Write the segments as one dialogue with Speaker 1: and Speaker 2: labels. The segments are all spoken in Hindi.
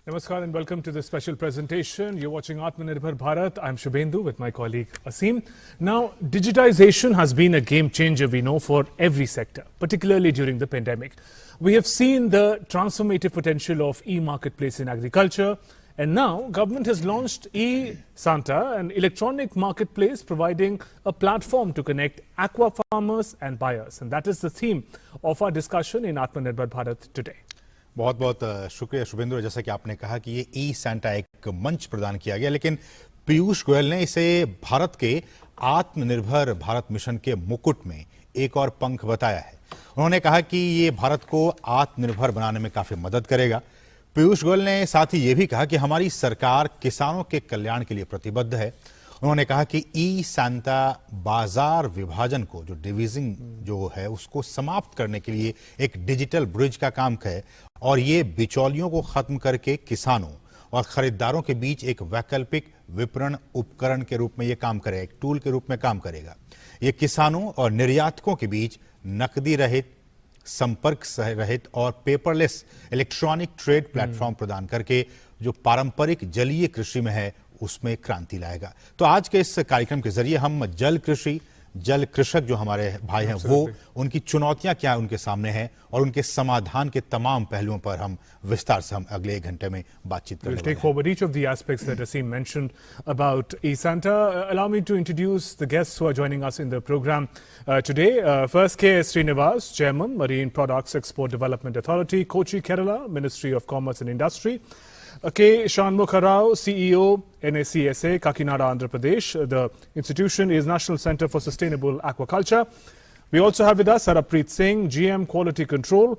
Speaker 1: Namaskar and welcome to this special presentation. You're watching Atmanirbhar Bharat. I'm Shubhendu with my colleague Asim. Now, digitization has been a game changer, we know, for every sector, particularly during the pandemic. We have seen the transformative potential of e-marketplace in agriculture, and now government has launched eSanta, an electronic marketplace providing a platform to connect aqua farmers and buyers. And that is the theme of our discussion in Atmanirbhar Bharat today.
Speaker 2: बहुत बहुत शुक्रिया शुभेंद्र। जैसा कि आपने कहा कि ये ई सैंटा एक मंच प्रदान किया गया, लेकिन पीयूष गोयल ने इसे भारत के आत्मनिर्भर भारत मिशन के मुकुट में एक और पंख बताया है। उन्होंने कहा कि ये भारत को आत्मनिर्भर बनाने में काफी मदद करेगा। पीयूष गोयल ने साथ ही ये भी कहा कि हमारी सरकार किसानों के कल्याण के लिए प्रतिबद्ध है। उन्होंने कहा कि ई सैंता बाजार विभाजन को, जो डिवीजिंग जो है, उसको समाप्त करने के लिए एक डिजिटल ब्रिज का काम है और ये बिचौलियों को खत्म करके किसानों और खरीदारों के बीच एक वैकल्पिक विपणन उपकरण के रूप में ये काम करेगा, एक टूल के रूप में काम करेगा। ये किसानों और निर्यातकों के बीच नकदी रहित, संपर्क रहित और पेपरलेस इलेक्ट्रॉनिक ट्रेड प्लेटफॉर्म प्रदान करके जो पारंपरिक जलीय कृषि में है उसमें क्रांति लाएगा। तो आज के इस कार्यक्रम के जरिए हम जल कृषि, जल कृषक जो हमारे भाई हैं, वो उनकी चुनौतियां क्या उनके सामने हैं और उनके समाधान के तमाम पहलुओं पर हम विस्तार से हम अगले 1 घंटे में बातचीत करेंगे।
Speaker 1: We'll take forward each of the aspects that Asim mentioned about eSanta. Allow me to introduce the guests who are joining us in the program today. First, K.S. Srinivas, Chairman, Marine Products Export Development Authority, Kochi, Kerala, Ministry of Commerce and Industry. K. Shanmukha Rao, CEO, NACSA, Kakinada, Andhra Pradesh. The institution is National Centre for Sustainable Aquaculture. We also have with us Sarabpreet Singh, GM Quality Control,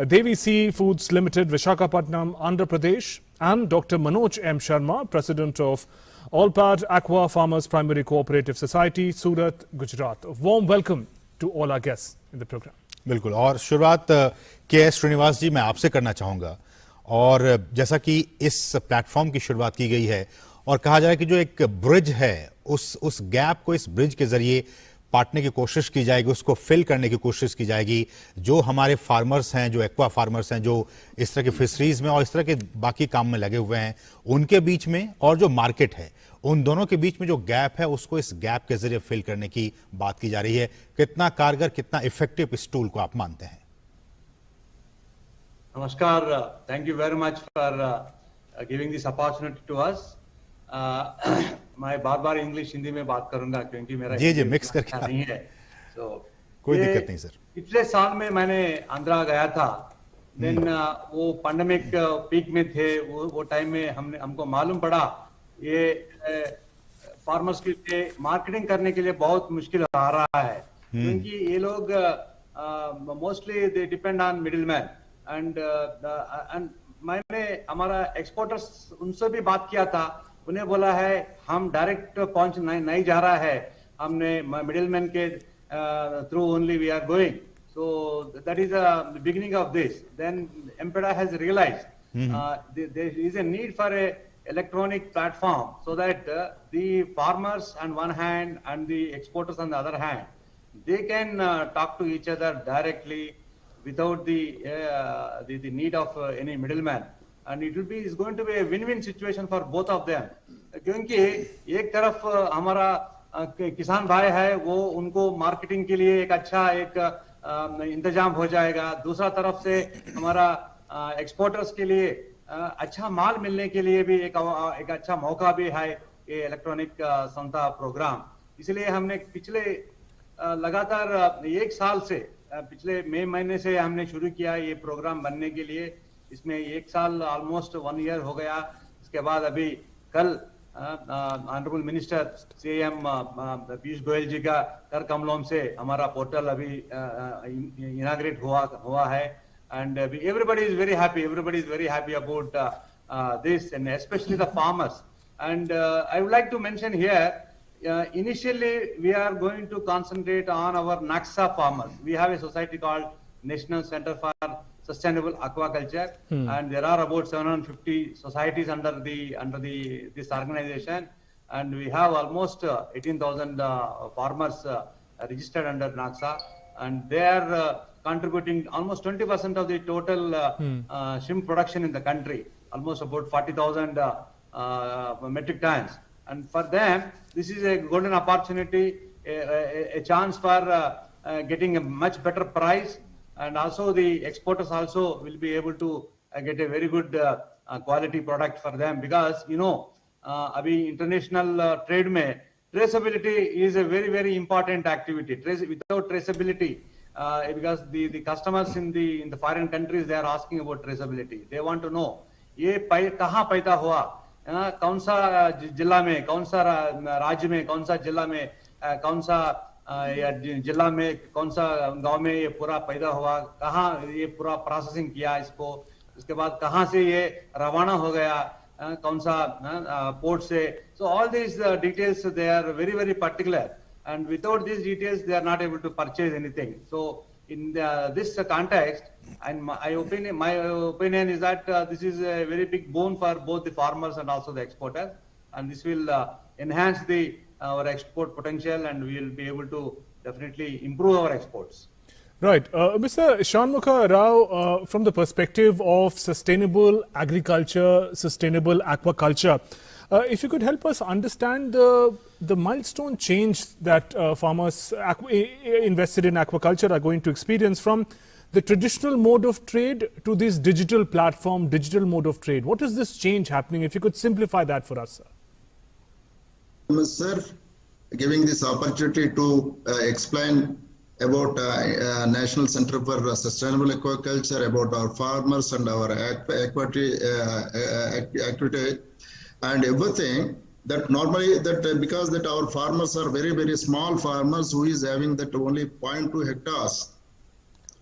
Speaker 1: Devi Sea Foods Limited, Visakhapatnam, Andhra Pradesh, and Dr. Manoj M. Sharma, President of Allpad Aqua Farmers Primary Cooperative Society, Surat, Gujarat. A warm welcome to all our guests in the program.
Speaker 2: बिल्कुल, और शुरुआत के.एस. श्रीनिवास जी मैं आपसे करना चाहूंगा। और जैसा कि इस प्लेटफॉर्म की शुरुआत की गई है और कहा जा रहा है कि जो एक ब्रिज है, उस गैप को इस ब्रिज के जरिए पाटने की कोशिश की जाएगी, उसको फिल करने की कोशिश की जाएगी। जो हमारे फार्मर्स हैं, जो एक्वा फार्मर्स हैं, जो इस तरह के फिशरीज में और इस तरह के बाकी काम में लगे हुए हैं, उनके बीच में और जो मार्केट है, उन दोनों के बीच में जो गैप है, उसको इस गैप के जरिए फिल करने की बात की जा रही है। कितना कारगर, कितना इफेक्टिव इस टूल को आप मानते हैं?
Speaker 3: नमस्कार, thank you very much for giving this opportunity to us. मैं बार इंग्लिश हिंदी में बात करूंगा क्योंकि मेरा
Speaker 2: जी मिक्स करके
Speaker 3: नहीं है, तो
Speaker 2: कोई दिक्कत नहीं सर।
Speaker 3: पिछले साल में मैंने आंध्रा गया था, देन वो पैंडेमिक पीक में थे। वो टाइम में हमको मालूम पड़ा ये फार्मर्स के लिए मार्केटिंग करने के लिए बहुत मुश्किल आ रहा है, क्योंकि ये लोग mostly they depend on middle man. And मैंने हमारा एक्सपोर्टर्स उनसे भी बात किया था, उन्हें बोला है हम डायरेक्ट पहुंच नहीं जा रहा है, हमने मिडिल मैन के through only we are going. So that is the beginning of this. Then MPEDA has realised there is a need for a electronic platform so that the farmers on one hand and the exporters on the other hand, they can talk to each other directly without the need of any middleman, and it's going to be a win-win situation for both of them. क्योंकि एक तरफ हमारा किसान भाई है, वो उनको मार्केटिंग के लिए एक अच्छा इंतजाम हो जाएगा, दूसरा तरफ से हमारा एक्सपोर्टर्स के लिए अच्छा माल मिलने के लिए भी एक अच्छा मौका भी है ये इलेक्ट्रॉनिक संता प्रोग्राम। इसलिए हमने पिछले लगातार 1 साल से, पिछले मई महीने से हमने शुरू किया ये प्रोग्राम बनने के लिए। इसमें 1 साल ऑलमोस्ट 1 ईयर हो गया। इसके बाद अभी कल honourable minister CM Piyush Goyal ji का कर कमलों से हमारा पोर्टल अभी इनाग्रेट हुआ है, and everybody is very happy. Everybody is very happy about this, and especially the farmers. And I would like to mention here, initially we are going to concentrate on our NACSA farmers. We have a society called National Center for Sustainable Aquaculture, and there are about 750 societies under this organization, and we have almost 18,000 farmers registered under NACSA, and they are contributing almost 20% of the total shrimp production in the country. almost about 40,000 metric tons. And for them, this is a golden opportunity, a chance for getting a much better price, and also the exporters also will be able to get a very good quality product for them, because abhi international trade mein traceability is a very, very important activity. Without traceability, because the customers in the foreign countries, they are asking about traceability. They want to know ये कहाँ पैदा हुआ, कौन सा जिला में, कौन सा राज्य में, कौन सा जिला में, कौन सा जिला में, कौन सा गांव में ये पूरा पैदा हुआ, कहाँ ये पूरा प्रोसेसिंग किया इसको, उसके बाद कहाँ से ये रवाना हो गया, कौन सा पोर्ट से. So all these details, they are very, very particular, and without these details they are not able to purchase anything. So in this context, and my opinion is that this is a very big boon for both the farmers and also the exporters, and this will enhance our export potential, and we will be able to definitely improve our exports.
Speaker 1: Right. Mr. Shanmukha Rao, from the perspective of sustainable agriculture, sustainable aquaculture, if you could help us understand the milestone change that farmers invested in aquaculture are going to experience from the traditional mode of trade to this digital platform, digital mode of trade. What is this change happening? If you could simplify that for us, sir.
Speaker 4: Sir, giving this opportunity to explain about National Center for Sustainable Aquaculture, about our farmers and our activity and everything, that normally because that our farmers are very, very small farmers who is having that only 0.2 hectares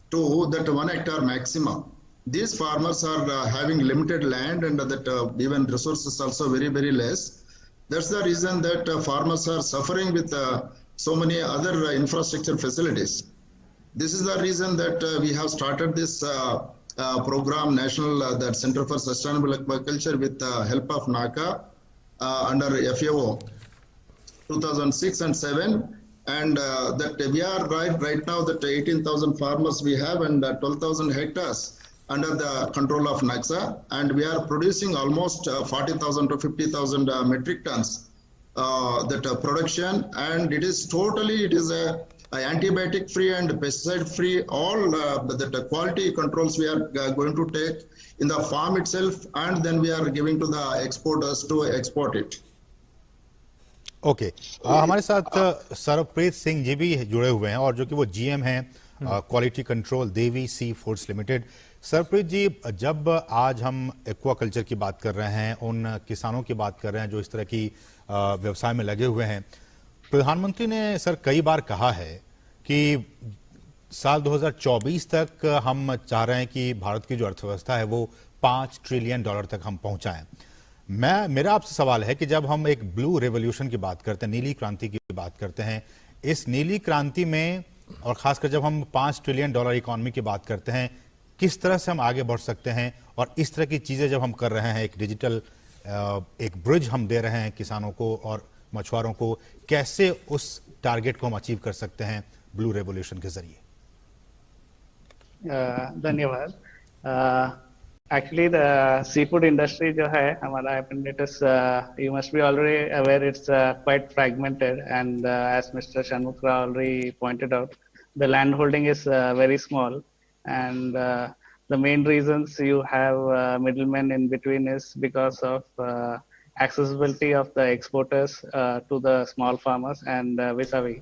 Speaker 4: to that 1 hectare maximum. These farmers are having limited land, and that even resources also very, very less. That's the reason that farmers are suffering with so many other infrastructure facilities. This is the reason that we have started this program, National that Center for Sustainable Aquaculture, with the help of NACA under FAO 2006 and 7. And that we are right now that 18,000 farmers we have, and 12,000 hectares under the control of NACA, and we are producing almost 40,000 to 50,000 metric tons that production, and it is a antibiotic free and pesticide free. All the quality controls we are going to take in the farm itself, and then we are giving to the exporters to export it.
Speaker 2: Okay हमारे साथ सरप्रीत सिंह जी भी जुड़े हुए हैं, और जो कि वो जीएम हैं क्वालिटी कंट्रोल देवी सी फूड्स लिमिटेड. सरप्रीत जी, जब आज हम एक्वाकल्चर की बात कर रहे हैं, उन किसानों की बात कर रहे हैं जो इस तरह की व्यवसाय में लगे हुए हैं, प्रधानमंत्री ने सर कई बार कहा है कि साल 2024 तक हम चाह रहे हैं कि भारत की जो अर्थव्यवस्था है वो $5 ट्रिलियन तक हम पहुंचाएं. मेरा आपसे सवाल है कि जब हम एक ब्लू रेवोल्यूशन की बात करते हैं, नीली क्रांति की बात करते हैं, इस नीली क्रांति में और खासकर जब हम $5 ट्रिलियन इकोनॉमी की बात करते हैं, किस तरह से हम आगे बढ़ सकते हैं, और इस तरह की चीजें जब हम कर रहे हैं, एक डिजिटल एक ब्रिज हम दे रहे हैं किसानों को और मछुआरों को, कैसे उस टारगेट को हम अचीव कर सकते हैं ब्लू रेवोल्यूशन के जरिए?
Speaker 5: धन्यवाद. Actually, the seafood industry जो है हमारा apparatus, you must be already aware it's quite fragmented, and as Mr. Shanmukha already pointed out, the land holding is very small, and the main reasons you have middlemen in between is because of accessibility of the exporters to the small farmers and vis-a-vis.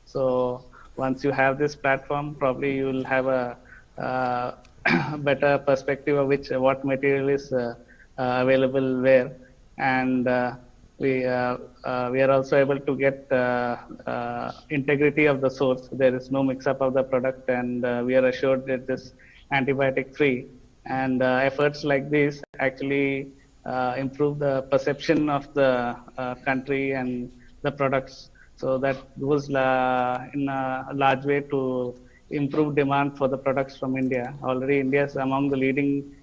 Speaker 5: So once you have this platform, probably you will have a better perspective of what material is available where, and we are also able to get integrity of the source. There is no mix-up of the product, and we are assured that it is antibiotic free. And efforts like this actually improve the perception of the country and the products. So that goes in a large way to improve demand for the products from India. Already India is among the leading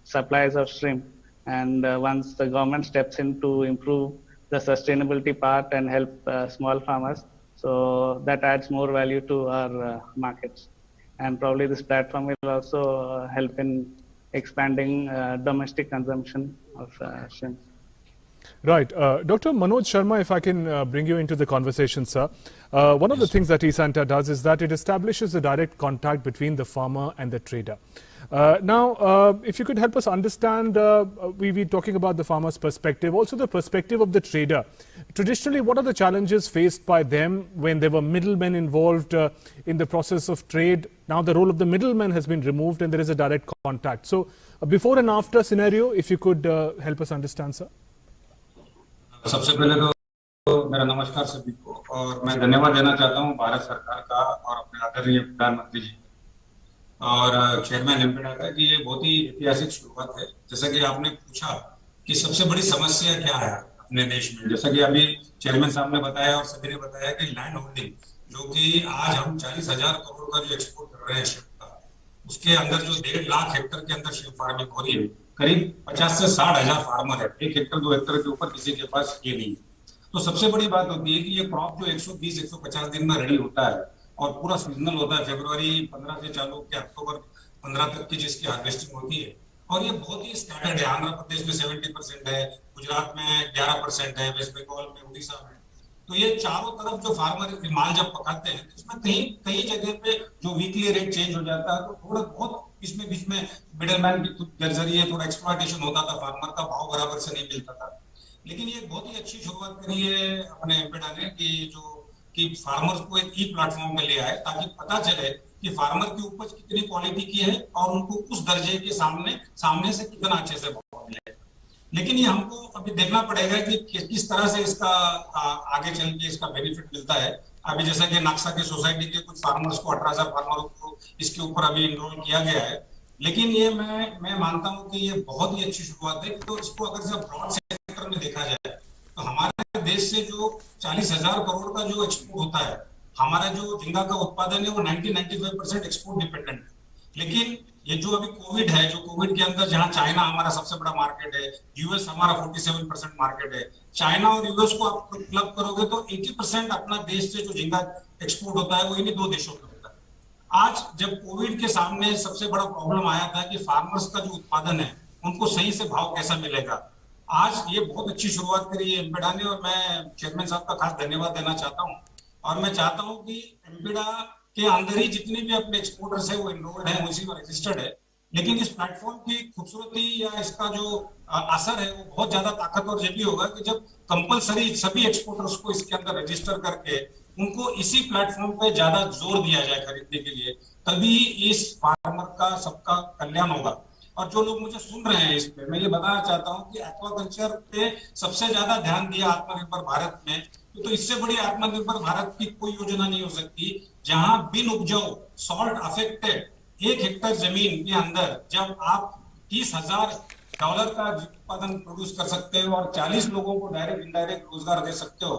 Speaker 5: suppliers of shrimp, and once the government steps in to improve the sustainability part and help small farmers, so that adds more value to our markets. And probably this platform will also help in expanding domestic consumption of shrimp.
Speaker 1: Right. Dr. Manoj Sharma, if I can bring you into the conversation, sir. One of the things that eSanta does is that it establishes a direct contact between the farmer and the trader. Now, if you could help us understand, we're talking about the farmer's perspective, also the perspective of the trader. Traditionally, what are the challenges faced by them when there were middlemen involved in the process of trade? Now the role of the middleman has been removed and there is a direct contact. So, before and after scenario, if you could help us understand, sir.
Speaker 6: सबसे पहले तो मेरा नमस्कार सभी को और मैं धन्यवाद देना चाहता हूं भारत सरकार का और अपने आदरणीय प्रधानमंत्री जी और चेयरमैन एम्पेडा का कि ये बहुत ही ऐतिहासिक शुरुआत है। जैसा कि आपने पूछा कि सबसे बड़ी समस्या क्या है अपने देश में, जैसा कि अभी चेयरमैन साहब ने बताया और सभी ने बताया कि लैंड होल्डिंग, जो कि आज हम 40,000 करोड़ का जो एक्सपोर्ट कर रहे हैं शिप का, उसके अंदर जो 1.5 लाख हेक्टर के अंदर शिप फार्मिंग हो रही है, करीब 50 से 60 हजार फार्मर है। 1 हेक्टर 2 हेक्टर के ऊपर किसी के पास ये नहीं है। तो सबसे बड़ी बात होती है कि ये क्रॉप जो 120-150 दिन में रेडी होता है और पूरा सीजनल होता है, फरवरी 15 से चालू के अक्टूबर 15 तक की जिसकी हार्वेस्टिंग होती है, और ये बहुत ही स्कैटर्ड है। आंध्र प्रदेश में 70% है, गुजरात में 11% है, वेस्ट बंगाल में, उड़ीसा में। तो ये चारों तरफ जो फार्मर माल जब पकाते हैं, इसमें कई जगह पे जो वीकली रेट चेंज हो जाता है, तो थोड़ा बहुत इसमें बीच में मिडलमैन के जरिए थोड़ा एक्सप्लॉयटेशन होता था, फार्मर का भाव बराबर से नहीं मिलता था। लेकिन ये बहुत ही अच्छी शुरुआत करी है अपने एम्पेडा ने कि फार्मर्स को एक ई प्लेटफॉर्म में ले आए, ताकि पता चले कि फार्मर की उपज कितनी क्वालिटी की है और उनको उस दर्जे के सामने से कितना अच्छे से भाव मिले। लेकिन ये हमको अभी देखना पड़ेगा कि किस तरह से इसका आगे चल के इसका बेनिफिट मिलता है। अभी जैसा कि नाक्सा के सोसाइटी के कुछ फार्मर्स को 18,000 फार्मरों को इसके ऊपर अभी इनरोल किया गया है। लेकिन ये मैं मानता हूं कि ये बहुत ही अच्छी शुरुआत है। तो इसको अगर जब ब्रॉड सेक्टर में देखा जाए तो हमारे देश से जो 40,000 करोड़ का जो एक्सपोर्ट होता है, हमारा जो झींगा का उत्पादन है वो 90-95% एक्सपोर्ट डिपेंडेंट है। लेकिन ये जो अभी कोविड है, जो कोविड के अंदर जहां चाइना हमारा सबसे बड़ा मार्केट है, यूएस हमारा 47% मार्केट है, चाइना और यूएस को आप क्लब करोगे तो 80% अपना देश से जो झींगा एक्सपोर्ट होता है वो इन्हीं 2 देशों में होता है। आज जब कोविड के सामने सबसे बड़ा प्रॉब्लम आया था कि फार्मर्स का जो उत्पादन है उनको सही से भाव कैसा मिलेगा, आज ये बहुत अच्छी शुरुआत करी है एम्पेडा ने और मैं चेयरमैन साहब का खास धन्यवाद देना चाहता हूँ। और मैं चाहता हूँ कि एम्पेडा के अंदर ही जितने भी अपने एक्सपोर्टर्स है वो एनरोल्ड है, उसी में रजिस्टर्ड है। लेकिन इस प्लेटफॉर्म की खूबसूरती या इसका जो असर है वो बहुत ज्यादा ताकतवर जब भी होगा कि जब कंपलसरी सभी एक्सपोर्टर्स को इसके अंदर रजिस्टर करके उनको इसी प्लेटफॉर्म पे ज्यादा जोर दिया जाए खरीदने के लिए, तभी इस फार्मर का सबका कल्याण होगा। और जो लोग मुझे सुन रहे हैं इस पे, मैं ये बताना चाहता हूँ कि एक्वाकल्चर पे सबसे ज्यादा ध्यान दिया आत्मनिर्भर भारत में। तो इससे बड़ी आत्मनिर्भर भारत की कोई योजना नहीं हो सकती जहां बिन उपजाऊ सॉल्ट अफेक्टेड 1 हेक्टर जमीन के अंदर जब आप $30,000 का उत्पादन प्रोड्यूस कर सकते हो और 40 लोगों को डायरेक्ट इनडायरेक्ट रोजगार दे सकते हो,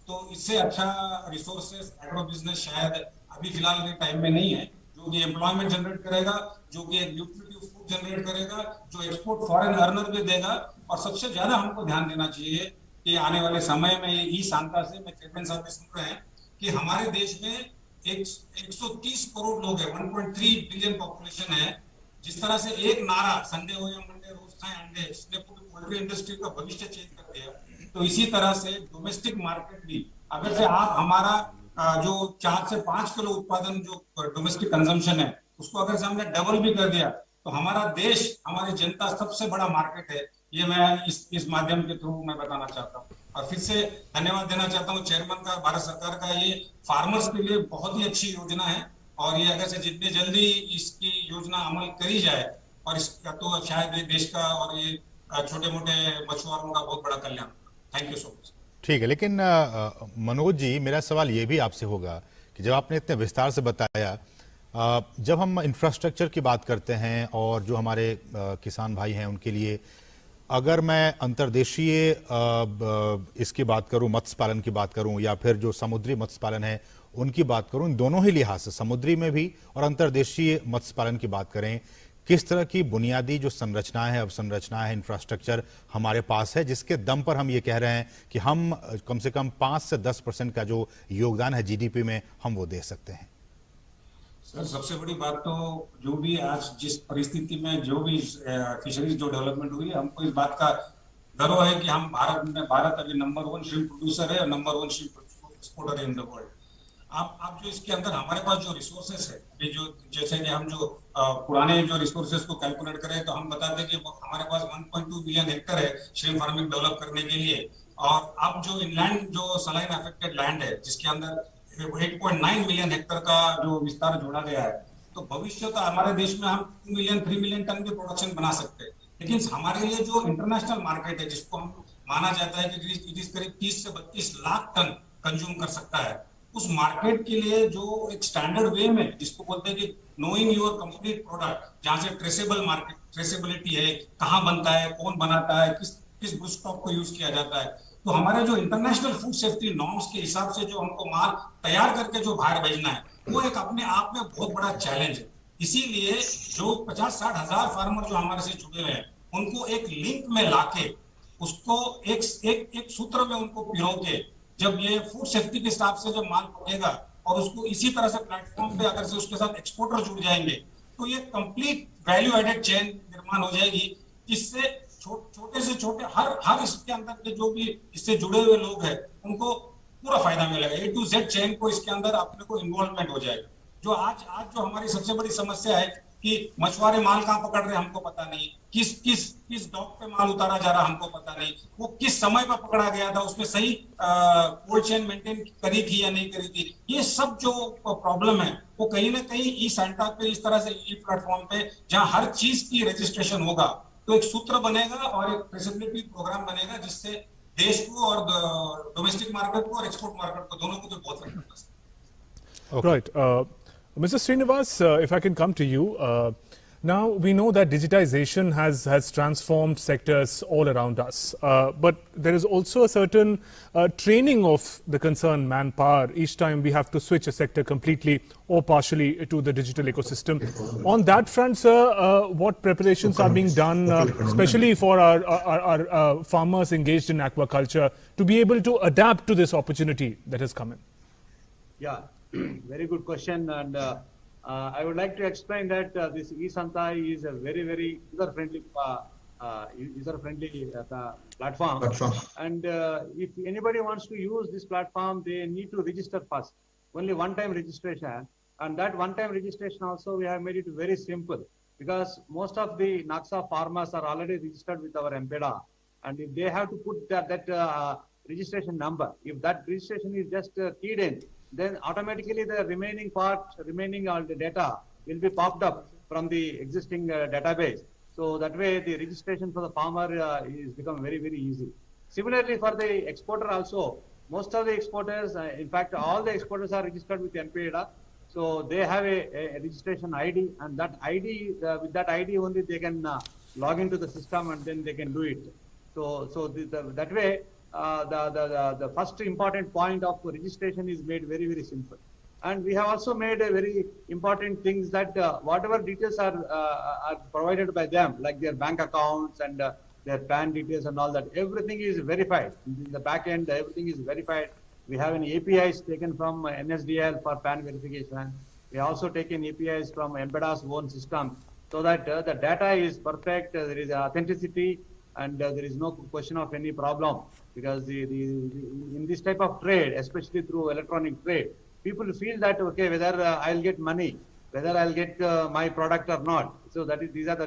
Speaker 6: तो इससे अच्छा रिसोर्सेस एग्रो बिजनेस शायद अभी फिलहाल के टाइम में नहीं है, जो कि एम्प्लॉयमेंट जनरेट करेगा, जो कि एक न्यूट्रिटिव फूड जनरेट करेगा, जो एक्सपोर्ट फॉरेन अर्नर भी देगा। और सबसे ज्यादा हमको ध्यान देना चाहिए कि आने वाले समय में ई सांता से, मैं चेयरमैन साहब भी सुन रहे हैं कि हमारे देश में 130 करोड़ लोग हैं, 1.3 बिलियन पॉपुलेशन है। जिस तरह से एक नारा संडे हो या मंडे रोज खाएं अंडे, जिसने पूरी पोल्ट्री इंडस्ट्री का भविष्य चेंज कर दिया, तो इसी तरह से डोमेस्टिक मार्केट भी, अगर से आप हमारा जो 4 से 5 किलो उत्पादन जो डोमेस्टिक कंजम्पशन है उसको अगर से हमने डबल भी कर दिया तो हमारा देश, हमारी जनता सबसे बड़ा मार्केट है। ये मैं इस माध्यम के थ्रू मैं बताना चाहता हूँ। और फिर से धन्यवाद देना चाहता हूँ चेयरमैन का, भारत सरकार का। ये फार्मर्स के लिए बहुत ही अच्छी योजना है और ये अगर से जितनी जल्दी इसकी योजना अमल करी जाए और इसका तो शायद देश का और ये छोटे मोटे मछुआरों का बहुत बड़ा कल्याण। Thank you so much.
Speaker 2: ठीक है, लेकिन मनोज जी, मेरा सवाल ये भी आपसे होगा कि जब आपने इतने विस्तार से बताया, जब हम इंफ्रास्ट्रक्चर की बात करते हैं और जो हमारे किसान भाई हैं उनके लिए, अगर मैं अंतर्देशीय इसकी बात करूं, मत्स्य पालन की बात करूं या फिर जो समुद्री मत्स्य पालन है उनकी बात करूं, इन दोनों ही लिहाज से समुद्री में भी और अंतर्देशीय मत्स्य पालन की बात करें, किस तरह की बुनियादी जो संरचना है, अवसंरचना है, इंफ्रास्ट्रक्चर हमारे पास है जिसके दम पर हम ये कह रहे हैं कि हम कम से कम 5 से 10% का जो योगदान है जीडीपी में हम वो दे सकते हैं?
Speaker 6: सर सबसे बड़ी बात तो जो भी आज जिस परिस्थिति में जो भी फिशरीज जो डेवलपमेंट हुई है, हमको इस बात का गर्व है कि हम भारत अभी नंबर 1 श्रिम्प प्रोड्यूसर है और नंबर 1 श्रिम्प एक्सपोर्टर है इन द वर्ल्ड। आप जो इसके अंदर हमारे पास जो रिसोर्सेस है, ये जो जैसे कि हम जो पुराने जो रिसोर्सेस को कैलकुलेट करें तो हम बताते हैं कि हमारे पास 1.2 मिलियन हेक्टर है श्रिम्प फार्मिंग डेवलप करने के लिए। और अब जो इनलैंड जो सलाइन अफेक्टेड लैंड है जिसके अंदर 8.9 मिलियन हेक्टर का जो विस्तार जोड़ा गया है, तो भविष्य तो हमारे देश में हम 2 मिलियन 3 मिलियन टन की प्रोडक्शन बना सकते हैं। लेकिन हमारे लिए जो इंटरनेशनल मार्केट है जिसको हम माना जाता है कि इट इज करीब 30 से 32 लाख टन कंज्यूम कर सकता है, उस मार्केट के लिए जो एक स्टैंडर्ड वे में जिसको बोलते हैं कि नोइंग योर कंप्लीट प्रोडक्ट, जहां से ट्रेसेबल मार्केट ट्रेसेबिलिटी है, कहाँ बनता है, कौन बनाता है, किस गुड स्टॉक को यूज किया जाता है, तो हमारे जो इंटरनेशनल फूड सेफ्टी नॉर्म्स के हिसाब से जो हमको माल तैयार करके जो बाहर भेजना है, वो एक अपने आप में बहुत बड़ा चैलेंज है। इसीलिए जो 50-60 हजार फार्मर जो हमारे से जुड़े हुए हैं, उनको एक लिंक में लाके उसको एक सूत्र में उनको पिरो के, जब ये फूड सेफ्टी के हिसाब से जब माल पड़ेगा और उसको इसी तरह से प्लेटफॉर्म पे अगर से उसके साथ एक्सपोर्टर जुड़ जाएंगे, तो ये कंप्लीट वैल्यू एडेड चेन निर्माण हो जाएगी, जिससे छोटे से छोटे हर इसके अंदर के जो भी इससे जुड़े हुए लोग हैं उनको पूरा फायदा मिलेगा। A to Z चेन को इसके अंदर अपने को इन्वॉल्वमेंट हो जाएगा। जो आज जो हमारी सबसे बड़ी समस्या है कि मछुआरे माल कहाँ पकड़ रहे हैं हमको पता नहीं, किस डॉक पे माल उतारा जा रहा हमको पता नहीं, वो किस समय पर पकड़ा गया था, उसमें सही कोल्ड चेन मेंटेन करी थी या नहीं करी थी, ये सब जो प्रॉब्लम है वो कहीं ना कहीं ई सैंटा पे इस तरह से ई प्लेटफॉर्म पे जहां हर चीज की रजिस्ट्रेशन होगा, तो एक सूत्र बनेगा और एक ट्रेसेबिलिटी प्रोग्राम बनेगा जिससे देश को और डोमेस्टिक मार्केट को और एक्सपोर्ट मार्केट को दोनों को तो बहुत फर्क पड़ता है।
Speaker 1: Right. Mr. Srinivas, if I can come to you, now we know that digitization has transformed sectors all around us, but there is also a certain training of the concerned manpower each time we have to switch a sector completely or partially to the digital ecosystem. On that front, sir, what preparations are being done, especially for our farmers engaged in aquaculture, to be able to adapt to this opportunity that has come in?
Speaker 3: Yeah. Very good question, and I would like to explain that this eSanta is a very, very user-friendly platform. And if anybody wants to use this platform, they need to register first. Only one-time registration, and that one-time registration also we have made it very simple, because most of the Naxa farmers are already registered with our MPEDA, and if they have to put that registration number, if that registration is just keyed in, then automatically the remaining all the data will be popped up from the existing database. So that way the registration for the farmer is become very, very easy. Similarly for the exporter also, most of the exporters, in fact all the exporters are registered with MPEDA. So they have a registration ID, and that ID, with that ID only they can log into the system and then they can do it. So that way, the first important point of registration is made very, very simple. And we have also made a very important things that whatever details are provided by them, like their bank accounts and their PAN details and all that, everything is verified. In the back end, everything is verified. We have an APIs taken from NSDL for PAN verification. We also taken APIs from MPEDA's own system, so that the data is perfect, there is authenticity, and there is no question of any problem. Because in this type of trade, especially through electronic trade, people feel that, okay, whether I'll get money, whether I'll get my product or not. So these are the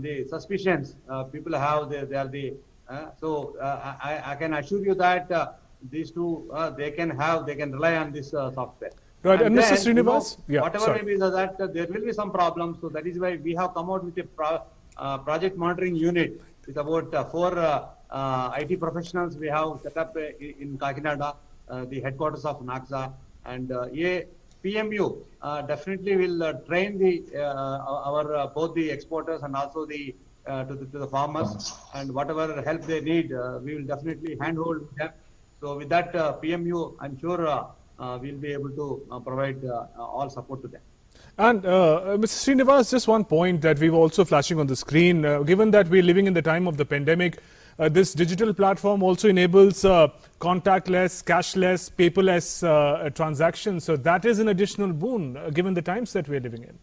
Speaker 3: the suspicions people have. They are the I can assure you that these two they can rely on this software.
Speaker 1: Right, and Mr. Srinivas,
Speaker 3: whatever may be that there will be some problems. So that is why we have come out with a project monitoring unit with about 4 IT professionals we have set up in Kakinada, the headquarters of Naxa, and PMU definitely will train our both the exporters and also to the farmers, and whatever help they need, we will definitely handhold them. So with that PMU, I'm sure we'll be able to provide all support to them.
Speaker 1: And Mr. Srinivas, just one point that we were also flashing on the screen, given that we're living in the time of the pandemic, this digital platform also enables contactless, cashless, paperless transactions. So that is an additional boon given the times that we're living in.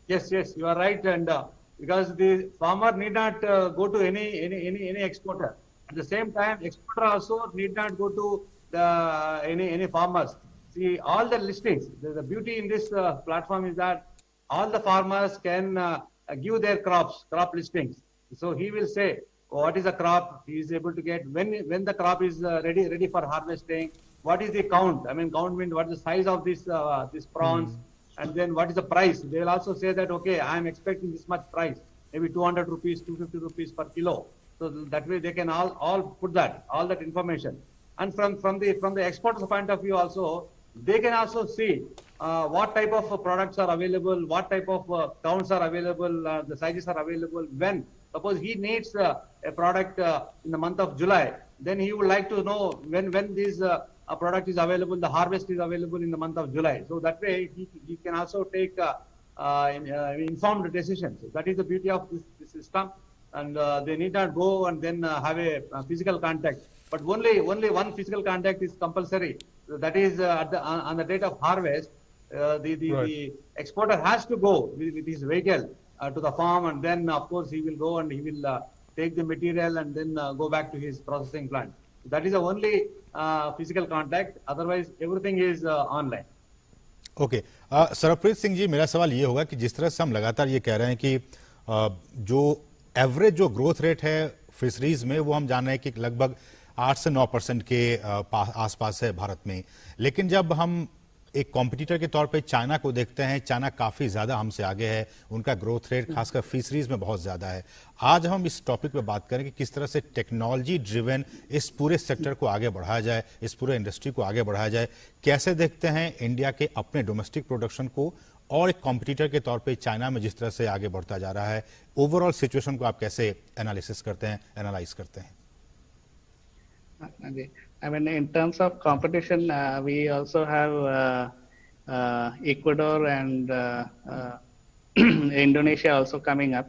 Speaker 3: Yes, yes, you are right. And because the farmer need not go to any exporter. At the same time, exporter also need not go to the any farmers. See, all the listings. The beauty in this platform is that all the farmers can give their crop listings. So he will say what is the crop he is able to get, when the crop is ready for harvesting, what is the count. I mean, count means what is the size of this prawns, and then what is the price. They will also say that, okay, I am expecting this much price, maybe 200 rupees, 250 rupees per kilo. So that way they can all put all that information. And from the exporter's point of view also, they can also see what type of products are available, what type of counts are available, the sizes are available. When suppose he needs a product in the month of July, then he would like to know when this a product is available, the harvest is available in the month of July. So that way he can also take informed decisions. That is the beauty of this system. And they need not go and then have a physical contact. But only one physical contact is compulsory. That is on the date of harvest, the exporter has to go with his vehicle to the farm, and then of course he will go and he will take the material and then go back to his processing plant. That is the only physical contact. Otherwise, everything is online.
Speaker 2: Okay Sarpreet Singh ji, मेरा सवाल ये होगा कि जिस तरह से हम लगातार ये कह रहे हैं कि जो एवरेज जो ग्रोथ रेट है फिशरीज में, वो हम जान रहे हैं कि लगभग 8 से 9% के आसपास है भारत में, लेकिन जब हम एक कॉम्पिटिटर के तौर पे चाइना को देखते हैं, चाइना काफी ज्यादा हमसे आगे है, उनका ग्रोथ रेट खासकर फिशरीज में बहुत ज्यादा है। आज हम इस टॉपिक पे बात करें कि किस तरह से टेक्नोलॉजी ड्रिवन इस पूरे सेक्टर को आगे बढ़ाया जाए, इस पूरे इंडस्ट्री को आगे बढ़ाया जाए। कैसे देखते हैं इंडिया के अपने डोमेस्टिक प्रोडक्शन को और एक कॉम्पिटिटर के तौर पे चाइना में जिस तरह से आगे बढ़ता जा रहा है, ओवरऑल सिचुएशन को आप कैसे एनालिसिस करते हैं, एनालाइज करते हैं?
Speaker 5: I mean, in terms of competition, we also have Ecuador and Indonesia also coming up.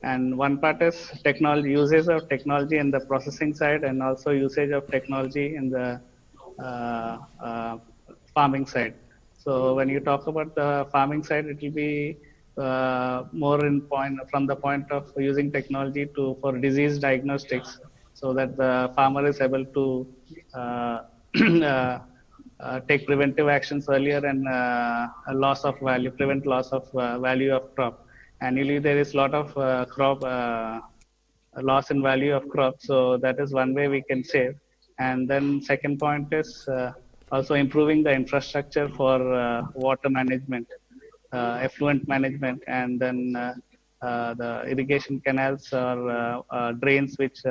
Speaker 5: And one part is technology, usage of technology in the processing side, and also usage of technology in the farming side. So when you talk about the farming side, it will be more from the point of using technology for disease diagnostics, so that the farmer is able to take preventive actions earlier and prevent loss of value of crop. Annually, there is a lot of crop loss in value of crop, so that is one way we can save. And then second point is also improving the infrastructure for water management, effluent management, and then the irrigation canals or drains, which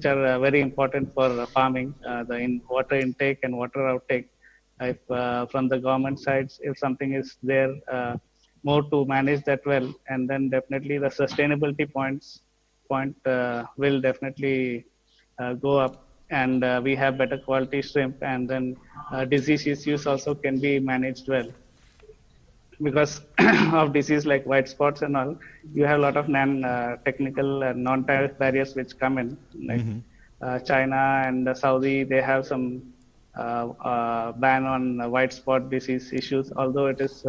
Speaker 5: are very important for farming, the water intake and water outtake. If from the government sides, if something is there, more to manage that well, and then definitely the sustainability point will definitely go up, and we have better quality shrimp, and then disease issues also can be managed well. Because of disease like white spots and all, you have a lot of non-technical and non-tariff barriers which come in. Like China and Saudi, they have some ban on white spot disease issues, although it is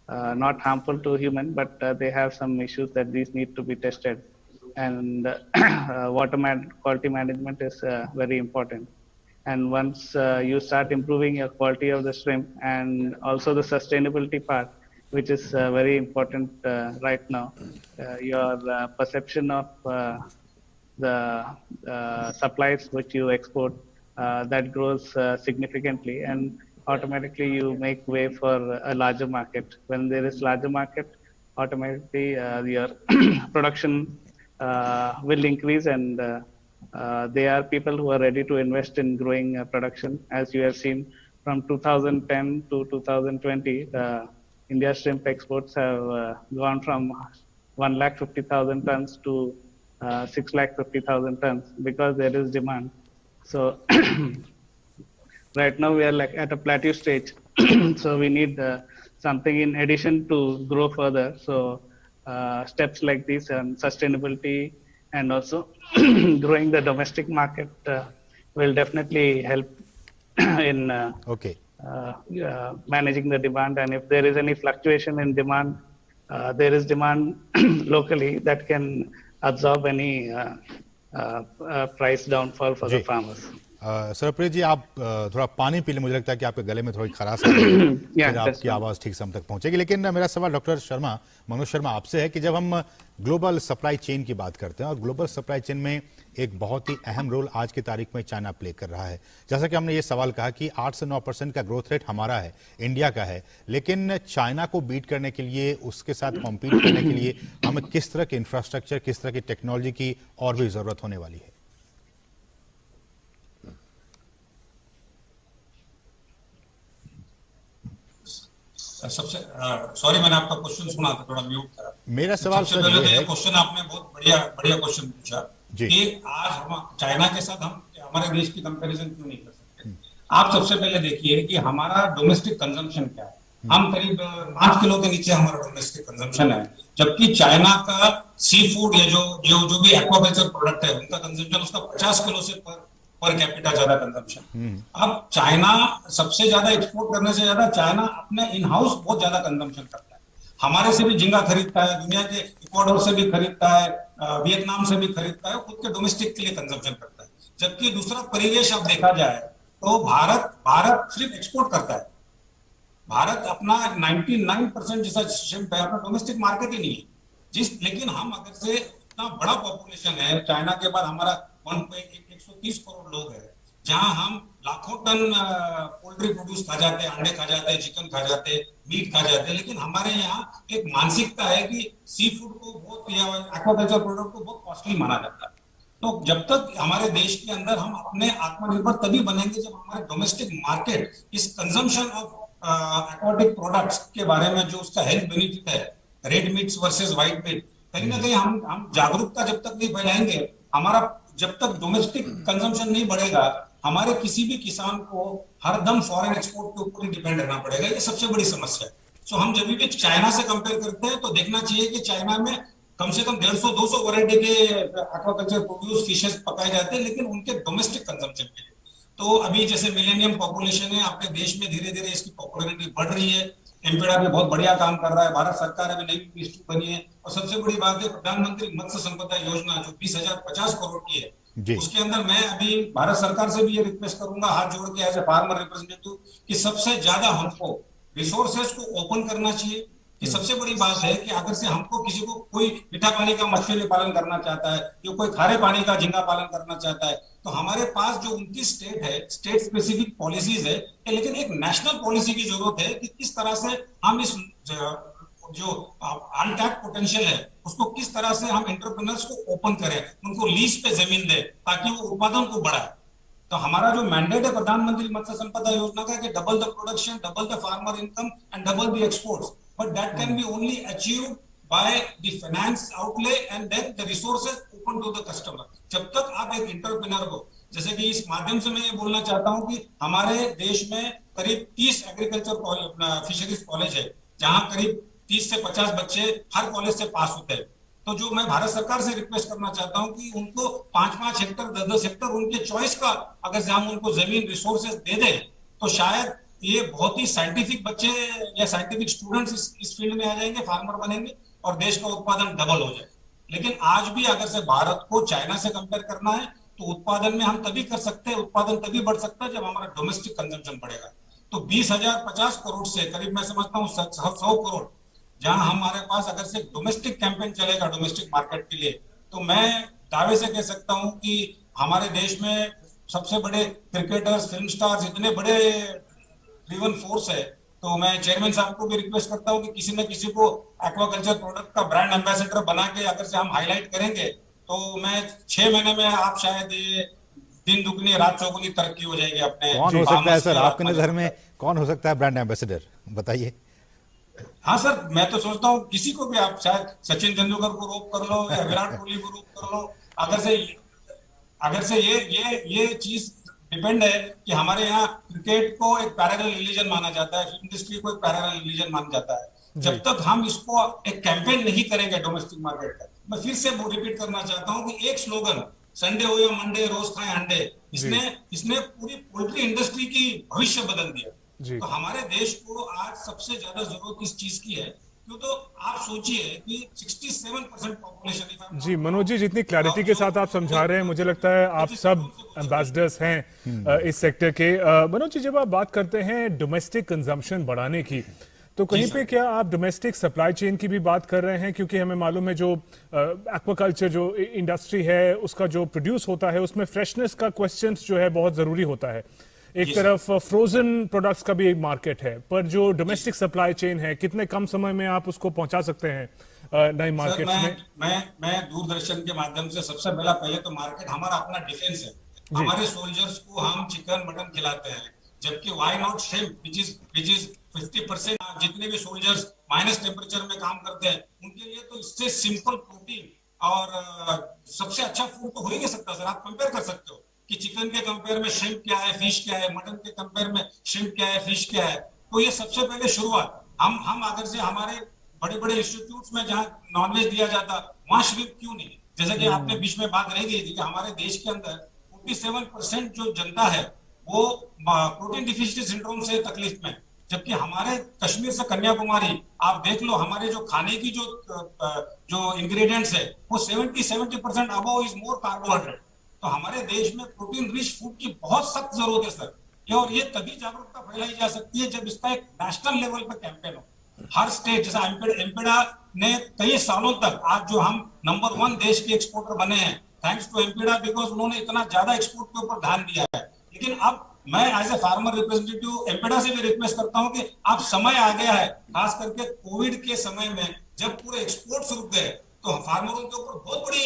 Speaker 5: not harmful to human, but they have some issues that these need to be tested. And water quality management is very important. And once you start improving your quality of the shrimp, and also the sustainability part, which is very important right now, your perception of the supplies which you export, that grows significantly, and automatically you make way for a larger market. When there is larger market, automatically your production will increase, and there are people who are ready to invest in growing production. As you have seen, from 2010 to 2020, India shrimp exports have gone from 150,000 tons to 650,000 tons, because there is demand. So right now we are like at a plateau stage. So we need something in addition to grow further. So steps like this and sustainability and also growing the domestic market will definitely help in
Speaker 2: Okay.
Speaker 5: managing the demand. And if there is any fluctuation in demand, there is demand locally that can absorb any price downfall for the farmers.
Speaker 2: Sarpreet जी, आप थोड़ा पानी पी लें, मुझे लगता है कि आपके गले में थोड़ी खराश आ रही है, फिर आपकी आवाज़ ठीक से हम तक पहुंचेगी। लेकिन मेरा सवाल डॉक्टर शर्मा, मनोज शर्मा, आपसे है कि जब हम ग्लोबल सप्लाई चेन की बात करते हैं और ग्लोबल सप्लाई चेन में एक बहुत ही अहम रोल आज की तारीख में चाइना प्ले कर रहा है, जैसा कि हमने ये सवाल कहा कि 8 से 9% का ग्रोथ रेट हमारा है, इंडिया का है, लेकिन चाइना को बीट करने के लिए, उसके साथ कॉम्पीट करने के लिए हमें किस तरह के इंफ्रास्ट्रक्चर, किस तरह की टेक्नोलॉजी की और भी जरूरत होने वाली है?
Speaker 6: सबसे सॉरी, मैंने आपका क्वेश्चन सुना था, थोड़ा म्यूट था।
Speaker 2: मेरा सवाल
Speaker 6: सबसे पहले तो ये क्वेश्चन आपने बहुत बढ़िया क्वेश्चन पूछा कि आज हम चाइना के साथ हम हमारे देश की कंपैरिजन क्यों नहीं कर सकते। आप सबसे पहले देखिए कि हमारा डोमेस्टिक कंजम्पशन क्या है। हम करीब 5 किलो के नीचे हमारा डोमेस्टिक कंजम्पशन है, जबकि चाइना का सी फूड या जो भी एक्वाकल्चर प्रोडक्ट है उनका कंजम्पशन उसका 50 किलो से पर कैपिटा ज्यादा कंजम्पशन। अब चाइना सबसे ज्यादा एक्सपोर्ट करने से ज्यादा चाइना अपने इन हाउस बहुत ज्यादा कंजम्पशन करता है। हमारे से भी झींगा खरीदता है, दुनिया के इक्वाडोर से भी खरीदता है, वियतनाम से भी खरीदता है, खुद के डोमेस्टिक के लिए कंजम्पशन करता है। जबकि दूसरा परिवेश अब देखा जाए तो भारत सिर्फ एक्सपोर्ट करता है। भारत अपना 99% जैसा शिप है, अपना डोमेस्टिक मार्केट ही नहीं है। लेकिन हम अगर से इतना बड़ा पॉपुलेशन है, चाइना के बाद हमारा 130 करोड़ लोग हैं, जहां हम लाखों टन पोल्ट्री प्रोड्यूस खा जाते हैं, अंडे खा जाते हैं, चिकन खा जाते हैं, मीट खा जाते हैं, लेकिन हमारे यहाँ एक मानसिकता है कि सी फूड को बहुत या एक्वाकल्चर प्रोडक्ट को बहुत कॉस्टली माना जाता है। तो जब तक हमारे देश के अंदर हम अपने आत्मनिर्भर तभी बनेंगे जब हमारे डोमेस्टिक मार्केट इस कंजम्पशन ऑफ एक्वाटिक प्रोडक्ट्स के बारे में जो उसका हेल्थ बेनिफिट है, red meats versus white meat, कहीं ना कहीं हम जागरूकता जब तक नहीं फैलाएंगे, हमारा जब तक डोमेस्टिक कंजम्पशन नहीं बढ़ेगा, हमारे किसी भी किसान को हरदम फॉरेन एक्सपोर्ट के ऊपर ही डिपेंड रहना पड़ेगा। ये सबसे बड़ी समस्या है। सो हम जब भी चाइना से कंपेयर करते हैं तो देखना चाहिए कि चाइना में कम से कम 150-200 वैरायटी के एक्वाकल्चर प्रोड्यूस फिशेस पकाए जाते हैं, लेकिन उनके डोमेस्टिक कंजम्पशन के लिए। तो अभी जैसे मिलेनियम पॉपुलेशन है, अपने देश में धीरे धीरे इसकी पॉपुलैरिटी बढ़ रही है। एमपीडा भी बहुत बढ़िया काम कर रहा है, भारत सरकार अभी नई मिनिस्ट्री बनी है, और सबसे बड़ी बात है प्रधानमंत्री मत्स्य संपदा योजना जो 20,050 करोड़ की है, उसके अंदर मैं अभी भारत सरकार से भी ये रिक्वेस्ट करूंगा हाथ जोड़ के एज ए फार्मर रिप्रेजेंटेटिव कि सबसे ज्यादा हमको रिसोर्सेज को ओपन करना चाहिए। कि सबसे बड़ी बात है कि अगर से हमको किसी को कोई मीठा पानी का मछली पालन करना चाहता है, या कोई खारे पानी का झींगा पालन करना चाहता है, तो हमारे पास जो 29 स्टेट है, स्टेट स्पेसिफिक पॉलिसीज है, लेकिन एक नेशनल पॉलिसी की जरूरत है कि किस तरह से हम इस जो अनटैप्ड पोटेंशियल है उसको किस तरह से हम एंटरप्रेन्योर्स को ओपन करें, उनको लीज पे जमीन दे ताकि वो उत्पादन को बढ़ाए। तो हमारा जो मैंडेट है प्रधानमंत्री मत्स्य संपदा योजना का कि double the production, double the farmer income and double the exports, but that can be only achieved by the finance outlay and then the resources open to the customer। जब तक आप एक एंटरप्रेन्योर को, जैसे कि इस माध्यम से मैं ये बोलना चाहता हूं कि हमारे देश में करीब 30 एग्रीकल्चर फिशरीज कॉलेज है, जहां करीब 30 से 50 बच्चे हर कॉलेज से पास होते हैं। तो जो मैं भारत सरकार से रिक्वेस्ट करना चाहता हूं कि उनको 5-5 हेक्टर 10-10 हेक्टर उनके चॉइस का अगर से हम उनको जमीन रिसोर्सेज दे दें, तो शायद ये बहुत ही साइंटिफिक बच्चे या साइंटिफिक स्टूडेंट्स इस फील्ड में आ जाएंगे, फार्मर बनेंगे और देश का उत्पादन डबल हो जाए। लेकिन आज भी अगर से भारत को चाइना से कंपेयर करना है तो उत्पादन में हम तभी कर सकते हैं, उत्पादन तभी बढ़ सकता है जब हमारा डोमेस्टिक कंजम्पशन बढ़ेगा। तो 20,050 करोड़ से करीब मैं समझता हूँ 100 करोड़ जहां हमारे पास अगर से डोमेस्टिक कैंपेन चलेगा डोमेस्टिक मार्केट के लिए, तो मैं दावे से कह सकता हूं कि हमारे देश में सबसे बड़े क्रिकेटर्स, फिल्म स्टार्स, इतने बड़े ड्रिवन फोर्स है। तो मैं चेयरमैन साहब को भी रिक्वेस्ट करता हूं कि किसी न किसी को एक्वाकल्चर प्रोडक्ट का ब्रांड एम्बेसडर बना के अगर से हम हाईलाइट करेंगे तो मैं 6 महीने में आप शायद दिन दुगनी रात चौगुनी तरक्की हो जाएगी अपने।
Speaker 2: कौन हो सकता है सर आपके नजर में, कौन हो सकता है ब्रांड एम्बेसडर, बताइए।
Speaker 6: हाँ सर, मैं तो सोचता हूँ किसी को भी आप, चाहे सचिन तेंदुलकर को रोक कर लो या विराट कोहली को रोक कर लो, अगर से ये चीज डिपेंड है कि हमारे यहाँ क्रिकेट को एक पैरेलल रिलीजन माना जाता है, फिल्म इंडस्ट्री को एक पैरेलल रिलीजन माना जाता है। जब तक हम इसको एक कैंपेन नहीं करेंगे डोमेस्टिक मार्केट का। मैं फिर से रिपीट करना चाहता हूँ कि एक स्लोगन, संडे हो या मंडे, रोज खाएं अंडे, इसने पूरी पोल्ट्री इंडस्ट्री की भविष्य बदल दिया। तो हमारे देश को आज सबसे ज्यादा जरूरत इस चीज की है, क्यों तो आप सोचिए कि 67% पॉपुलेशन।
Speaker 1: जी मनोज जी, जितनी क्लैरिटी के साथ आप समझा रहे हैं, मुझे लगता है आप सब एम्बेसडर्स हैं इस सेक्टर के। मनोज जी, जब आप बात करते हैं डोमेस्टिक कंजम्पशन बढ़ाने की, तो कहीं पे क्या आप डोमेस्टिक सप्लाई चेन की भी बात कर रहे हैं? क्योंकि हमें मालूम है जो एक्वाकल्चर जो इंडस्ट्री है उसका जो प्रोड्यूस होता है उसमें फ्रेशनेस का क्वेश्चन जो है बहुत जरूरी होता है। एक तरफ फ्रोजन प्रोडक्ट्स का भी एक मार्केट है, पर जो डोमेस्टिक सप्लाई चेन है कितने कम समय में आप उसको पहुंचा सकते हैं नई मार्केट में?
Speaker 6: मैं दूरदर्शन के माध्यम से सबसे पहले तो मार्केट हमारा अपना डिफेंस है। हमारे सोल्जर्स को हम चिकन मटन खिलाते हैं, जबकि why not shrimp which is 50%। जितने भी सोल्जर्स माइनस टेम्परेचर में काम करते हैं उनके लिए तो इससे सिंपल प्रोटीन और सबसे अच्छा फूड तो हो ही नहीं सकता सर। आप कंपेयर कर सकते हो कि चिकन के कंपेयर में श्रिम्प क्या है, फिश क्या है, मटन के कंपेयर में श्रिम्प क्या है, फिश क्या है। तो ये सबसे पहले शुरुआत हम अगर से हमारे बड़े बड़े इंस्टीट्यूट्स में जहाँ नॉनवेज दिया जाता वहां श्रिम्प क्यों नहीं? जैसा कि आपने बीच में बात रह गई थी कि हमारे देश के अंदर 47% जो जनता है वो प्रोटीन डिफिशिएंसी सिंड्रोम से तकलीफ में, जबकि हमारे कश्मीर से कन्याकुमारी आप देख लो, हमारे जो खाने की जो इंग्रेडिएंट्स है वो 70% अबव इज मोर कार्बोहाइड्रेट। तो हमारे देश में प्रोटीन रिच फूड की बहुत सख्त जरूरत है सर। और ये तभी जागरूकता फैलाई जा सकती है जब इसका एक नेशनल लेवल पर कैंपेन हो। हर स्टेट, जैसा एम्पेडा ने कई सालों तक, आज जो हम नंबर 1 देश के एक्सपोर्टर बने हैं थैंक्स टू एम्पेडा, बिकॉज उन्होंने इतना ज्यादा एक्सपोर्ट के ऊपर ध्यान दिया है। लेकिन अब मैं एज ए फार्मर रिप्रेजेंटेटिव एम्पेडा से भी रिक्वेस्ट करता हूं कि अब समय आ गया है, खास करके कोविड के समय में जब पूरे एक्सपोर्ट्स रुक गए तो फार्मरों के ऊपर बहुत बड़ी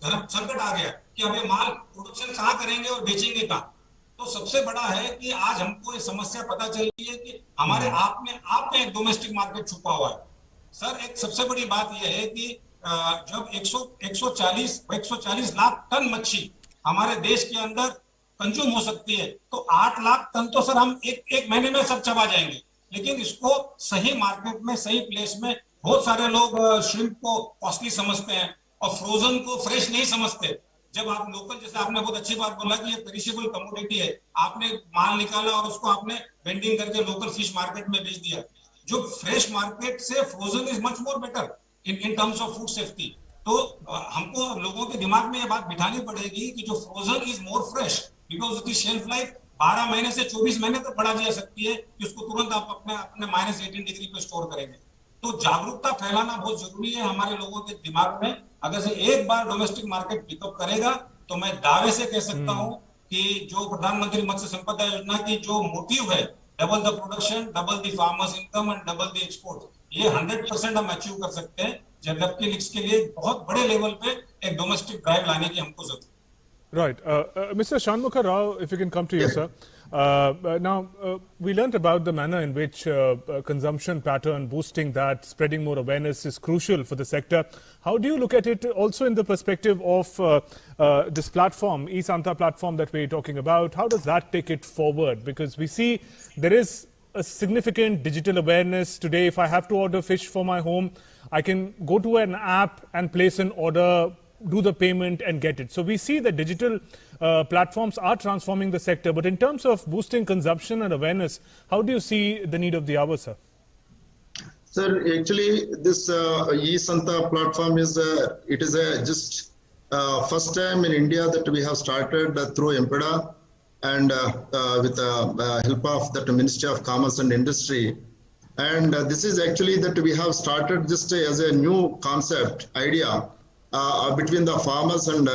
Speaker 6: संकट आ गया कि अब ये माल प्रोडक्शन कहाँ करेंगे और बेचेंगे कहाँ। तो सबसे बड़ा है कि आज हमको ये समस्या पता चल रही है कि हमारे आप में एक डोमेस्टिक मार्केट छुपा हुआ है सर। एक सबसे बड़ी बात यह है कि जब 140 लाख टन मच्छी हमारे देश के अंदर कंज्यूम हो सकती है, तो 8 लाख टन तो सर हम एक महीने में सब चबा जाएंगे। लेकिन इसको सही मार्केट में, सही प्लेस में, बहुत सारे लोग श्रिम्प को कॉस्टली समझते हैं और फ्रोजन को फ्रेश नहीं समझते। जब आप लोकल, जैसे आपने बहुत अच्छी बात बोला कि ये पेरिशेबल कमोडिटी है, आपने माल निकाला और उसको आपने वेंडिंग करके लोकल फिश मार्केट में बेच दिया। जो फ्रेश मार्केट से frozen is much more better in terms of food safety. तो हमको लोगों के दिमाग में ये बात बिठानी पड़ेगी कि जो frozen is more fresh, because उसकी शेल्फ लाइफ 12 महीने से 24 महीने तक बढ़ा जा सकती है, कि उसको तुरंत आप अपने -18 डिग्री पे स्टोर करेंगे। तो जागरूकता फैलाना बहुत जरूरी है हमारे लोगों के दिमाग में। अगर से एक बार डोमेस्टिक मार्केट पिकअप करेगा तो मैं दावे से कह सकता हूं कि जो प्रधानमंत्री मत्स्य संपदा योजना की जो मोटिव है, double the production, double the farmers income and double the export, ये 100% हम अचीव कर सकते हैं। जबकि इसके लिए बहुत बड़े लेवल पे एक डोमेस्टिक ड्राइव लाने की हमको जरूरत है।
Speaker 1: Right. Mr. Shanmukha Rao, if you can come to you, sir. Now, we learnt about the manner in which consumption pattern, boosting that, spreading more awareness is crucial for the sector. How do you look at it also in the perspective of this platform, eSanta platform that we're talking about? How does that take it forward? Because we see there is a significant digital awareness today. If I have to order fish for my home, I can go to an app and place an order, do the payment and get it. So we see that digital platforms are transforming the sector. But in terms of boosting consumption and awareness, how do you see the need of the hour, sir?
Speaker 4: Sir, actually, this eSanta platform is just first time in India that we have started through Empeда and with the help of the Ministry of Commerce and Industry. And this is actually that we have started just as a new concept idea between the farmers and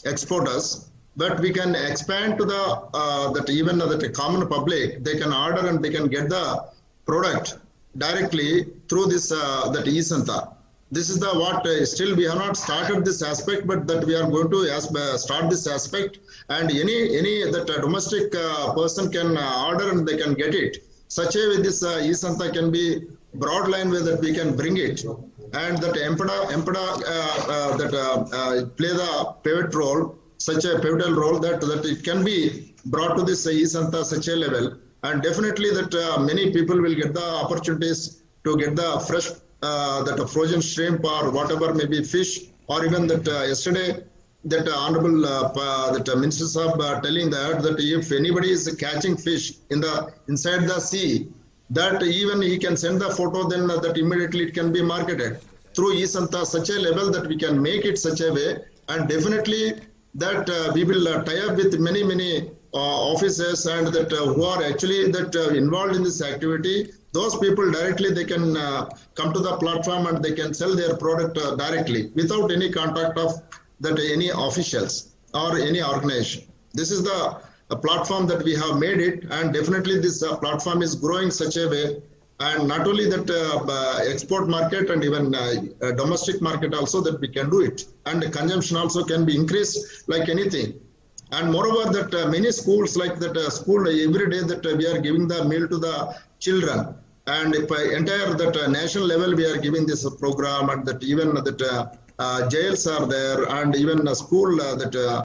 Speaker 4: exporters, but we can expand to the that even that common public, they can order and they can get the product directly through this that eSanta. This is the what still we have not started this aspect, but that we are going to start this aspect, and any that domestic person can order and they can get it. Such a way this eSanta can be broad line way that we can bring it, and that Empeda play the pivot role, such a pivotal role that it can be brought to this eSanta such a level, and definitely that many people will get the opportunities to get the fresh that frozen shrimp or whatever may be fish, or even that yesterday that honorable that Minister Sahab telling that if anybody is catching fish inside the sea, that even he can send the photo, then that immediately it can be marketed through eSanta such a level that we can make it such a way, and definitely that we will tie up with many officers and that who are actually that involved in this activity. Those people directly they can come to the platform and they can sell their product directly without any contact of that any officials or any organization. This is the platform that we have made it, and definitely this platform is growing such a way, and not only that export market and even domestic market also that we can do it, and the consumption also can be increased like anything. And moreover that many schools like that school every day that we are giving the meal to the children, and if entire that national level we are giving this program, and that even that jails are there, and even school that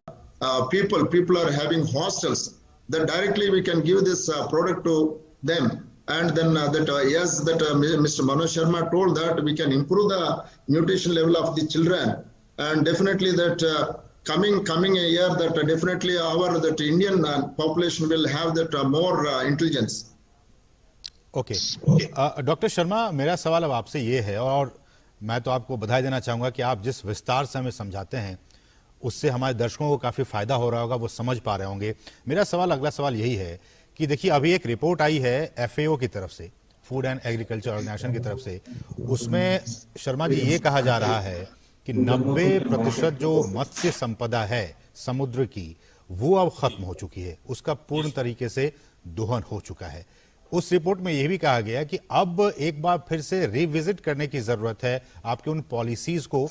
Speaker 4: people are having hostels, that directly we can give this product to them. And then yes, that Mr. Manoj Sharma told that we can improve the nutrition level of the children, and definitely that coming a year that definitely our that Indian population will have that more intelligence.
Speaker 2: Okay doctor Sharma, मेरा सवाल अब आपसे ये है, और मैं तो आपको बधाई देना चाहूंगा कि आप जिस विस्तार से हमें समझाते हैं उससे हमारे दर्शकों को काफी फायदा हो रहा होगा, वो समझ पा रहे होंगे। मेरा सवाल, अगला सवाल यही है कि देखिए अभी एक रिपोर्ट आई है FAO की तरफ से, फूड एंड एग्रीकल्चर ऑर्गेनाइजेशन की तरफ से, उसमें शर्मा जी ये कहा जा रहा है कि 90% जो मत्स्य संपदा है समुद्र की वो अब खत्म हो चुकी है, उसका पूर्ण तरीके से दोहन हो चुका है। उस रिपोर्ट में यह भी कहा गया कि अब एक बार फिर से रिविजिट करने की जरूरत है आपके उन पॉलिसीज को,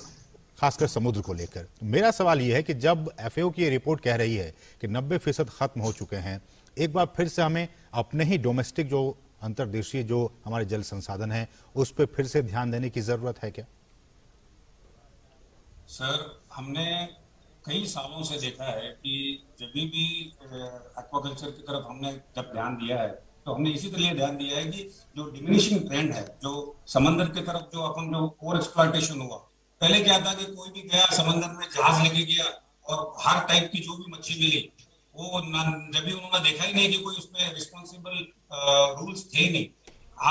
Speaker 2: खासकर समुद्र को लेकर। मेरा सवाल यह है कि जब FAO की रिपोर्ट कह रही है कि 90% खत्म हो चुके हैं, एक बार फिर से हमें अपने ही डोमेस्टिक जो अंतर्देशीय जो हमारे जल संसाधन है उस पर फिर से ध्यान देने की जरूरत है क्या?
Speaker 6: सर, हमने कई सालों से देखा है कि जब भी एक्वाकल्चर की तरफ हमने जब ध्यान दिया है तो हमने इसी तरह ध्यान दिया है कि जो डिमिनिशिंग ट्रेंड है, जो समंदर की तरफ जो ओवर एक्सप्लॉयटेशन हुआ, पहले क्या था कि कोई भी गया समंदर में जहाज लेके गया और हर टाइप की जो भी मच्छी मिली वो जब भी उन्होंने देखा ही नहीं कि कोई उसमें रिस्पॉन्सिबल रूल्स थे नहीं।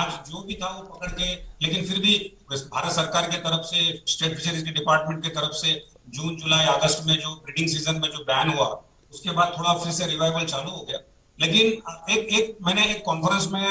Speaker 6: आज जो भी था वो पकड़ के, लेकिन फिर भी भारत सरकार के तरफ से, स्टेट फिशरीज के डिपार्टमेंट की तरफ से जून जुलाई अगस्त में जो ब्रीडिंग सीजन में जो बैन हुआ उसके बाद थोड़ा फिर से रिवाइवल चालू हो गया। लेकिन मैंने एक कॉन्फ्रेंस में,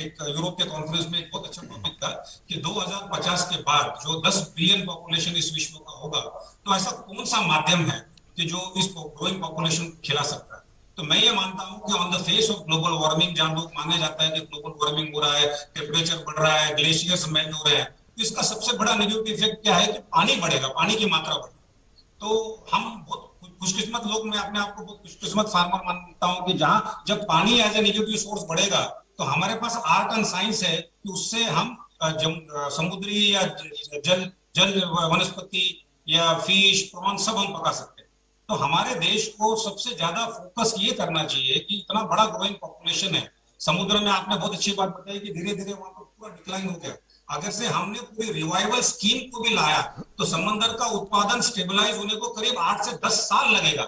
Speaker 6: एक यूरोप के कॉन्फ्रेंस में एक बहुत अच्छा टॉपिक था कि 2050 के बाद जो 10 बिलियन पॉपुलेशन इस विश्व का होगा, तो ऐसा कौन सा माध्यम है कि जो इस ग्रोइंग पॉपुलेशन खिला सकता है। तो मैं ये मानता हूं कि on the face of global warming, जहां लोग माना जाता है कि ग्लोबल वार्मिंग हो रहा है, टेम्परेचर बढ़ रहा है, ग्लेशियर्स मेल्ट हो रहे हैं, तो इसका सबसे बड़ा नेगेटिव इफेक्ट क्या है कि पानी बढ़ेगा, पानी की मात्रा बढ़ेगी। तो हम बहुत खुशकिस्मत लोग, मैं अपने आप को बहुत खुशकिस्मत फार्मर मानता हूं कि जब पानी एज ए नेगेटिव सोर्स बढ़ेगा तो हमारे पास आर्ट एंड साइंस है कि उससे हम समुद्री या जल वनस्पति या फिश, प्रॉन सब हम पका सकते हैं। तो हमारे देश को सबसे ज्यादा फोकस ये करना चाहिए कि इतना बड़ा ग्रोइंग पॉपुलेशन है समुद्र में। आपने बहुत अच्छी बात बताई कि धीरे धीरे वहां पर पूरा डिक्लाइन हो गया। अगर से हमने पूरी रिवाइवल स्कीम को भी लाया तो समंदर का उत्पादन स्टेबलाइज होने को करीब 8 से 10 साल लगेगा।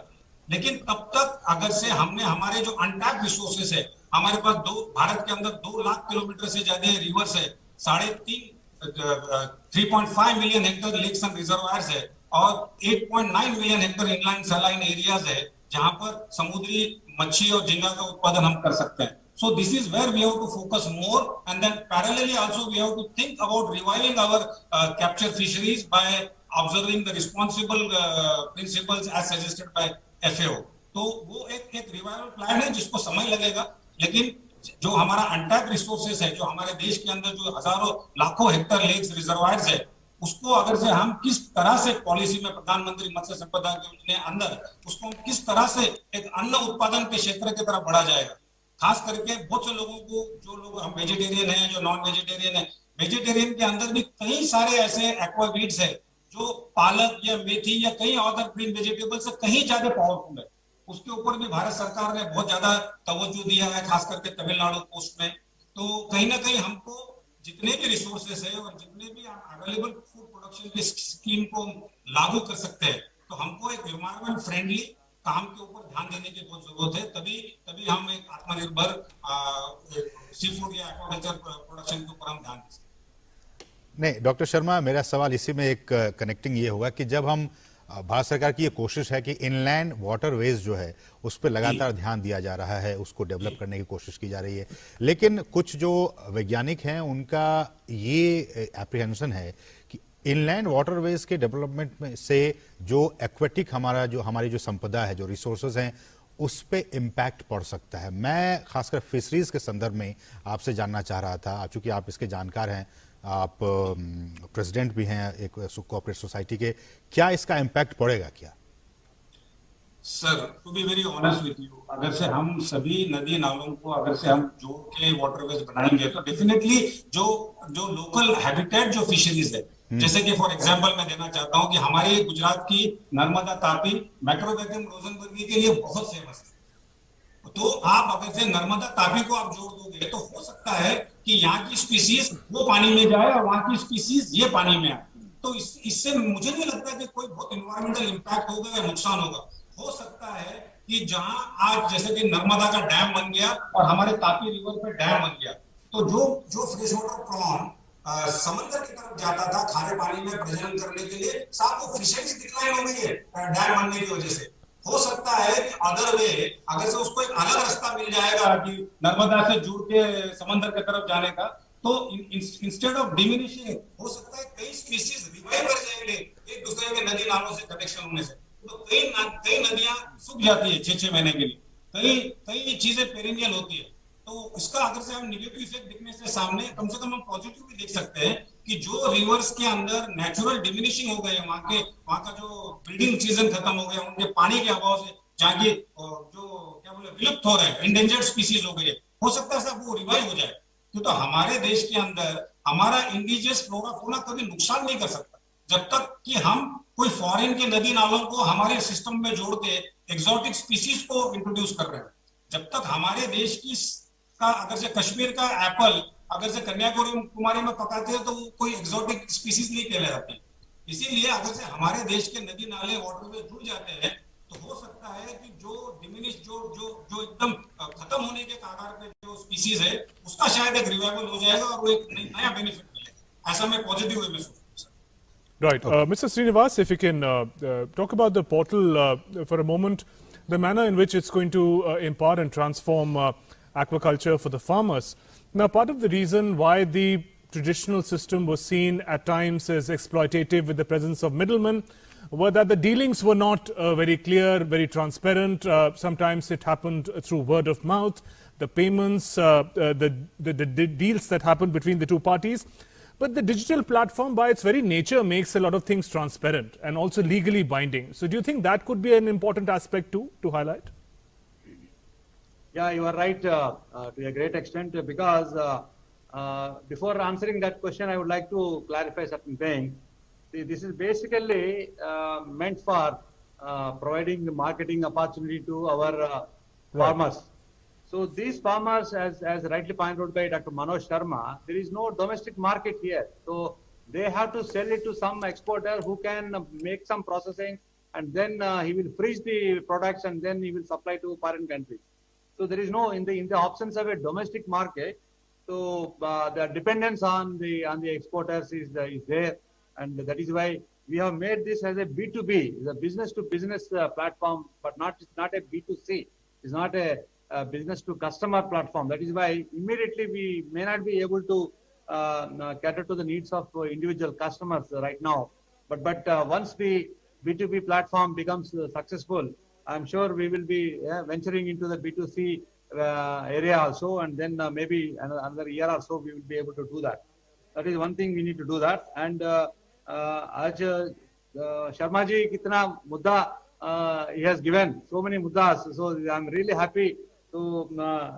Speaker 6: लेकिन तब तक अगर से हमने हमारे जो अनटैप्ड रिसोर्सेस है, हमारे पास भारत के अंदर 2 लाख किलोमीटर से ज्यादा रिवर्स है, 3.5 million hectare lakes and reservoirs है, और 8.9 million hectare inland saline areas है जहां पर समुद्री मच्छी और झींगा का उत्पादन हम कर सकते हैं। So this is where we have to focus more, and then parallelly also we have to think about reviving our capture fisheries by observing the responsible principles as suggested by FAO. तो वो एक रिवाइवल प्लान है जिसको समय लगेगा, लेकिन जो हमारा अनटैप्ड रिसोर्सेस है, जो हमारे देश के अंदर जो हजारों लाखों हेक्टेयर लेक्स रिजर्वायर्स है, उसको अगर से हम किस तरह से पॉलिसी में प्रधानमंत्री मत्स्य संपदा योजना के अंदर उसको किस तरह से एक अन्न उत्पादन के क्षेत्र की तरफ बढ़ा जाएगा। खास करके बहुत से लोगों को, जो लोग हम वेजिटेरियन हैं, जो नॉन वेजिटेरियन है, वेजिटेरियन के अंदर भी कई सारे ऐसे एक्वावीड्स है जो पालक या मेथी या कई अदर ग्रीन वेजिटेबल से कहीं ज्यादा पावरफुल है। उसके ऊपर भी भारत सरकार ने बहुत ज्यादा तवज्जो दिया है, खास करके तमिलनाडु कोस्ट में। तो कहीं ना कहीं हमको जितने भी रिसोर्सेस है और जितने भी अवेलेबल फूड प्रोडक्शन की स्कीम को लागू कर सकते हैं, तो हमको एक एनवायरमेंट फ्रेंडली काम के ऊपर ध्यान देने की बहुत जरूरत है। तभी तभी हम एक आत्मनिर्भर सी फूड या एक्वाकल्चर प्रोडक्शन के ऊपर हम ध्यान दे सकते हैं।
Speaker 2: नहीं डॉक्टर शर्मा, मेरा सवाल इसी में एक कनेक्टिंग ये होगा कि जब हम भारत सरकार की ये कोशिश है कि इनलैंड वाटरवेज जो है उस पर लगातार ध्यान दिया जा रहा है, उसको डेवलप करने की कोशिश की जा रही है, लेकिन कुछ जो वैज्ञानिक हैं उनका ये एप्रीहेंशन है कि इनलैंड वाटरवेज के डेवलपमेंट में से जो एक्वेटिक हमारी जो संपदा है, जो रिसोर्सेज हैं, उस पे इम्पैक्ट पड़ सकता है। मैं खासकर फिशरीज के संदर्भ में आपसे जानना चाह रहा था, चूंकि आप इसके जानकार हैं, आप प्रेसिडेंट भी हैं एक कोऑपरेटिव सोसाइटी के, क्या इसका इम्पैक्ट पड़ेगा क्या?
Speaker 6: Sir, to be very honest with you, अगर से हम सभी नदी नालों को अगर से हम जोड़ के वाटरवेज बनाएंगे तो डेफिनेटली जो लोकल हैबिटेट जो फिशरीज है, जैसे कि फॉर एग्जांपल मैं देना चाहता हूं कि हमारे गुजरात की नर्मदा तापी मैक्रोबैक्टीरियम रोजनबर्गी के लिए बहुत फेमस है। तो आप अगर से नर्मदा तापी को आप जोड़ दोगे तो हो सकता है कि यहाँ की स्पीसीज वो पानी में जाए और वहां की स्पीसीज ये पानी में आए। तो इससे मुझे नहीं लगता कि कोई बहुत इन्वायरमेंटल इम्पैक्ट होगा या नुकसान होगा। हो सकता है कि जहां आज जैसे कि नर्मदा का डैम बन गया और हमारे तापी रिवर पे डैम बन गया, तो जो फ्रेश वाटर प्रॉन समंदर की तरफ जाता था खारे पानी में प्रजनन करने के लिए, साथ वो फिशरीज डिक्लाइन हो गई है डैम बनने की वजह से। हो सकता है कि अदर वे अगर से उसको एक अलग रास्ता मिल जाएगा कि नर्मदा से जुड़ के समंदर की तरफ जाने का, तो इंस्टेड ऑफ डिमिनिशिंग हो सकता है कई स्पीशीज रिवाइव कर जाएंगे एक दूसरे के नदी नालों से कनेक्शन होने से। तो कई नदियां सूख जाती है 6-6 महीने के लिए, कई चीजें पेरिनियल होती है। तो इसका अगर से हम निगेटिव इफेक्ट दिखने से सामने कम से कम हम पॉजिटिव भी देख सकते हैं कि जो रिवर्स के अंदर नेचुरल डिमिनिशिंग हो गए, वहां का जो ब्रीडिंग सीजन खत्म हो गया, उनके पानी के अभाव से जहाँ की जो क्या बोले विलुप्त हो रहे हैं, इंडेंजर्ड स्पीसीज हो गई है, हो सकता है सब वो रिवाइव हो जाए। तो हमारे देश के अंदर हमारा इंडिजियस फ्लोरा फौना कभी नुकसान नहीं कर सकता जब तक कि हम कोई फॉरेन के नदी नालों को हमारे सिस्टम में जोड़ के एक्सोटिक स्पीसीज को इंट्रोड्यूस कर रहे हैं। जब तक हमारे देश की का अगर से कश्मीर का एप्पल अगर से कन्याकुमारी में पकाते हैं तो वो कोई एक्सोटिक स्पीसीज नहीं कहलाती। इसीलिए अगर से हमारे देश के नदी नाले वाटरवे जुड़ जाते हैं तो हो सकता है कि जो डिमिनिश जो एकदम खत्म होने के कगार पे जो स्पीसीज है उसका शायद एक रिवाइवल हो जाएगा और वो एक नया बेनिफिट मिलेगा। ऐसा मैं पॉजिटिव वे में सोचता हूं।
Speaker 1: Right. Mr. Srinivas, if you can talk about the portal for a moment, the manner in which it's going to impart and transform aquaculture for the farmers. Now, part of the reason why the traditional system was seen at times as exploitative with the presence of middlemen were that the dealings were not very clear, very transparent. Sometimes it happened through word of mouth, the payments, the deals that happened between the two parties. But the digital platform by its very nature makes a lot of things transparent and also legally binding. So do you think that could be an important aspect too to highlight?
Speaker 3: Yeah, you are right to a great extent because before answering that question, I would like to clarify certain things. See, this is basically meant for providing the marketing opportunity to our farmers. So these farmers, as rightly pointed out by Dr. Manoj Sharma, there is no domestic market here. So they have to sell it to some exporter who can make some processing, and then he will freeze the products and then he will supply to foreign countries. So there is no in the absence of a domestic market. So the dependence on the exporters is there, and that is why we have made this as a B2B, the business to business platform, but it's not a B2C. It's not a business to customer platform. That is why immediately we may not be able to cater to the needs of individual customers right now. But once the B2B platform becomes successful, I'm sure we will be venturing into the B2C area also, and then maybe another year or so we will be able to do that. That is one thing we need to do that. And आज Sharma ji kitna mudda he has given, so many muddas. So I'm really happy to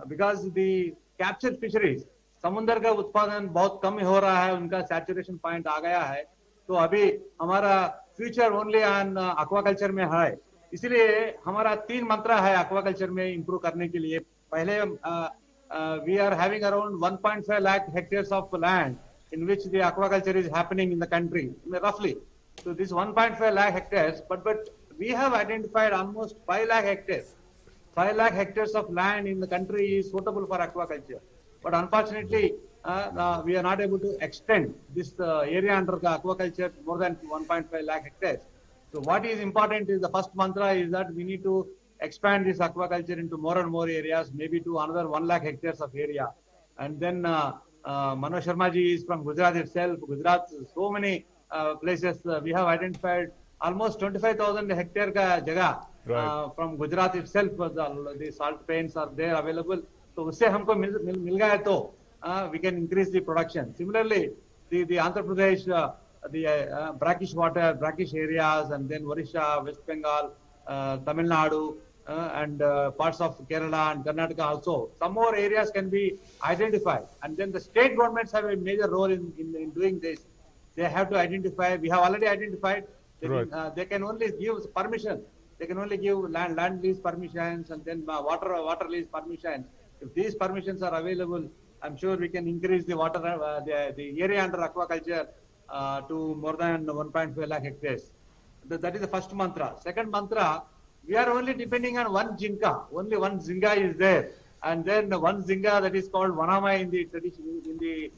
Speaker 3: because the captured fisheries, समुद्र का उत्पादन बहुत कम हो रहा है, उनका सैचुरेशन पॉइंट आ गया है, तो अभी हमारा फ्यूचर ओनली ऑन एक्वाकल्चर में है। इसलिए हमारा 3 मंत्र है एक्वाकल्चर में इंप्रूव करने के लिए। पहले we are having around 1.5 lakh hectares of land in which the aquaculture is happening in the country, roughly. So this 1.5 lakh hectares, but we have identified almost 5 lakh hectares. 5 lakh hectares of land in the country is suitable for aquaculture. But unfortunately, we are not able to extend this area under aquaculture more than 1.5 lakh hectares. So what is important is the first mantra is that we need to expand this aquaculture into more and more areas, maybe to another 1 lakh hectares of area. And then Manoj Sharma ji is from Gujarat itself. Gujarat, so many places we have identified almost 25,000 hectare ka jagah from Gujarat itself. The salt paints are there available. So usse humko mil gaya to we can increase the production. Similarly, the Andhra Pradesh, the brackish water, brackish areas, and then Odisha, West Bengal, Tamil Nadu, and parts of Kerala and Karnataka also. Some more areas can be identified. And then the state governments have a major role in doing this. They have to identify. We have already identified. They can only give permission. They can only give land lease permissions and then water lease permissions. If these permissions are available, I'm sure we can increase the water, the area under aquaculture to more than 1.5 lakh hectares. That is the first mantra. Second mantra, we are only depending on one jinka. Only one zinga is there, and then one zinga that is called vanamai in the tradition, in the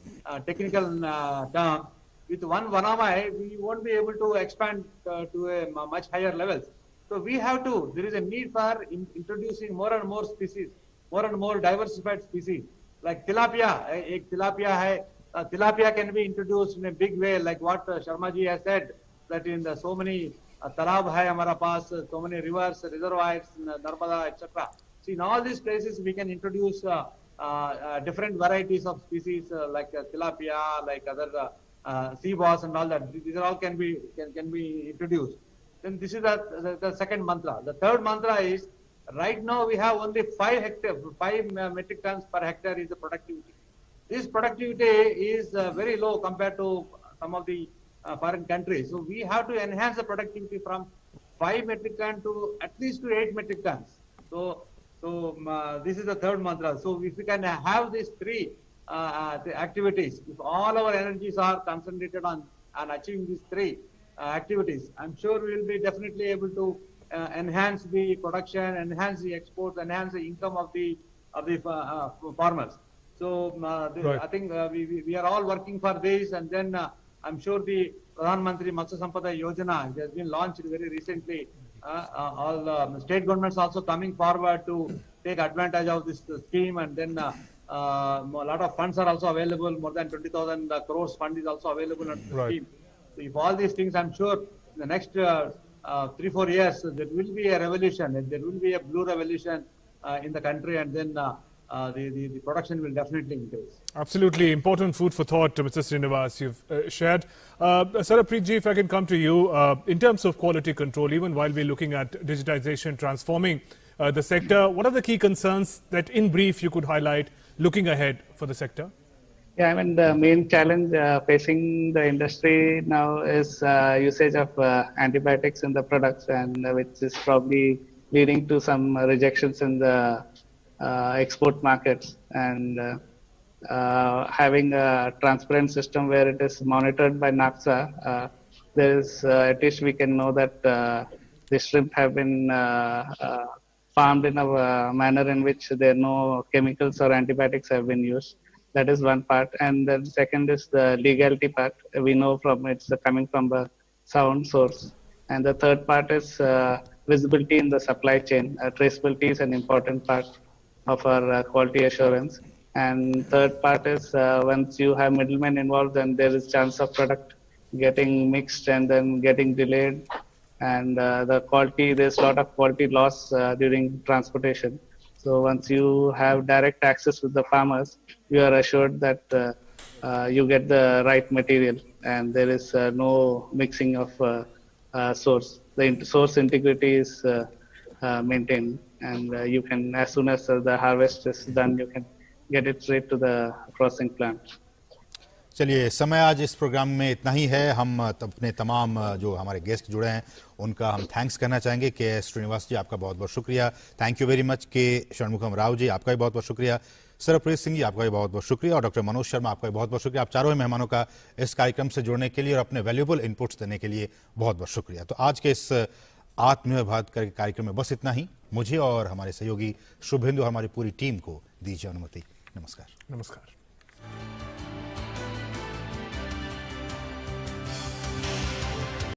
Speaker 3: technical term. With one vanamai, we won't be able to expand to a much higher levels. So we have to. There is a need for introducing more and more species, more and more diversified species. Like tilapia, tilapia can be introduced in a big way, like what Sharma ji has said, that in the so many talab hai hamara paas, so many rivers, reservoirs, Narmada, etc. See, in all these places we can introduce different varieties of species like tilapia, like other sea bass and all that. These are all can be introduced. Then this is the second mantra. The third mantra is, right now we have only 5 metric tons per hectare is the productivity. This productivity is very low compared to some of the foreign countries. So we have to enhance the productivity from 5 metric tons to at least to 8 metric tons. So this is the third mantra. So if we can have these three the activities, if all our energies are concentrated on achieving these three activities, I'm sure we will be definitely able to enhance the production, enhance the exports, enhance the income of the farmers. So I think we are all working for this, and then I'm sure the Pradhan Mantri Matsya Sampada Yojana has been launched very recently. All state governments also coming forward to take advantage of this scheme, and then a lot of funds are also available. More than 20,000 crores fund is also available on the scheme. So if all these things, I'm sure in the next 3-4 years, there will be a revolution, and there will be a blue revolution in the country, and then the production will definitely increase.
Speaker 1: Absolutely important food for thought, Mr. Srinivas, you've shared. Sarabpreet ji, if I can come to you, in terms of quality control, even while we're looking at digitization transforming the sector, what are the key concerns that in brief you could highlight looking ahead for the sector?
Speaker 5: Yeah, I mean, the main challenge facing the industry now is usage of antibiotics in the products, and which is probably leading to some rejections in the export markets. And having a transparent system where it is monitored by NAFSA, there is at least we can know that the shrimp have been farmed in a manner in which there are no chemicals or antibiotics have been used. That is one part. And then second is the legality part. We know from it's coming from a sound source. And the third part is visibility in the supply chain. Traceability is an important part of our quality assurance. And third part is once you have middlemen involved, then there is chance of product getting mixed and then getting delayed. And the quality, there's a lot of quality loss during transportation. So once you have direct access with the farmers, you are assured that you get the right material, and there is no mixing of source. The source integrity is maintained, and you can, as soon as the harvest is done, you can get it straight to the processing plant.
Speaker 2: चलिए, समय आज इस प्रोग्राम में इतना ही है। हम अपने तमाम जो हमारे गेस्ट जुड़े हैं उनका हम थैंक्स करना चाहेंगे। के श्रीनिवास जी, आपका बहुत बहुत शुक्रिया, थैंक यू वेरी मच। के षणमुखम राव जी, आपका भी बहुत बहुत शुक्रिया। सरप्रीत सिंह जी, आपका भी बहुत बहुत शुक्रिया और डॉक्टर मनोज शर्मा, आपका भी बहुत बहुत शुक्रिया। आप चारों मेहमानों का इस कार्यक्रम से जुड़ने के लिए और अपने वैल्यूएबल इनपुट्स देने के लिए बहुत बहुत शुक्रिया। तो आज के इस आत्मनिर्भर भारत कार्यक्रम में बस इतना ही। मुझे और हमारे सहयोगी शुभेंदु और हमारी पूरी टीम को दीजिए अनुमति। नमस्कार।
Speaker 1: नमस्कार।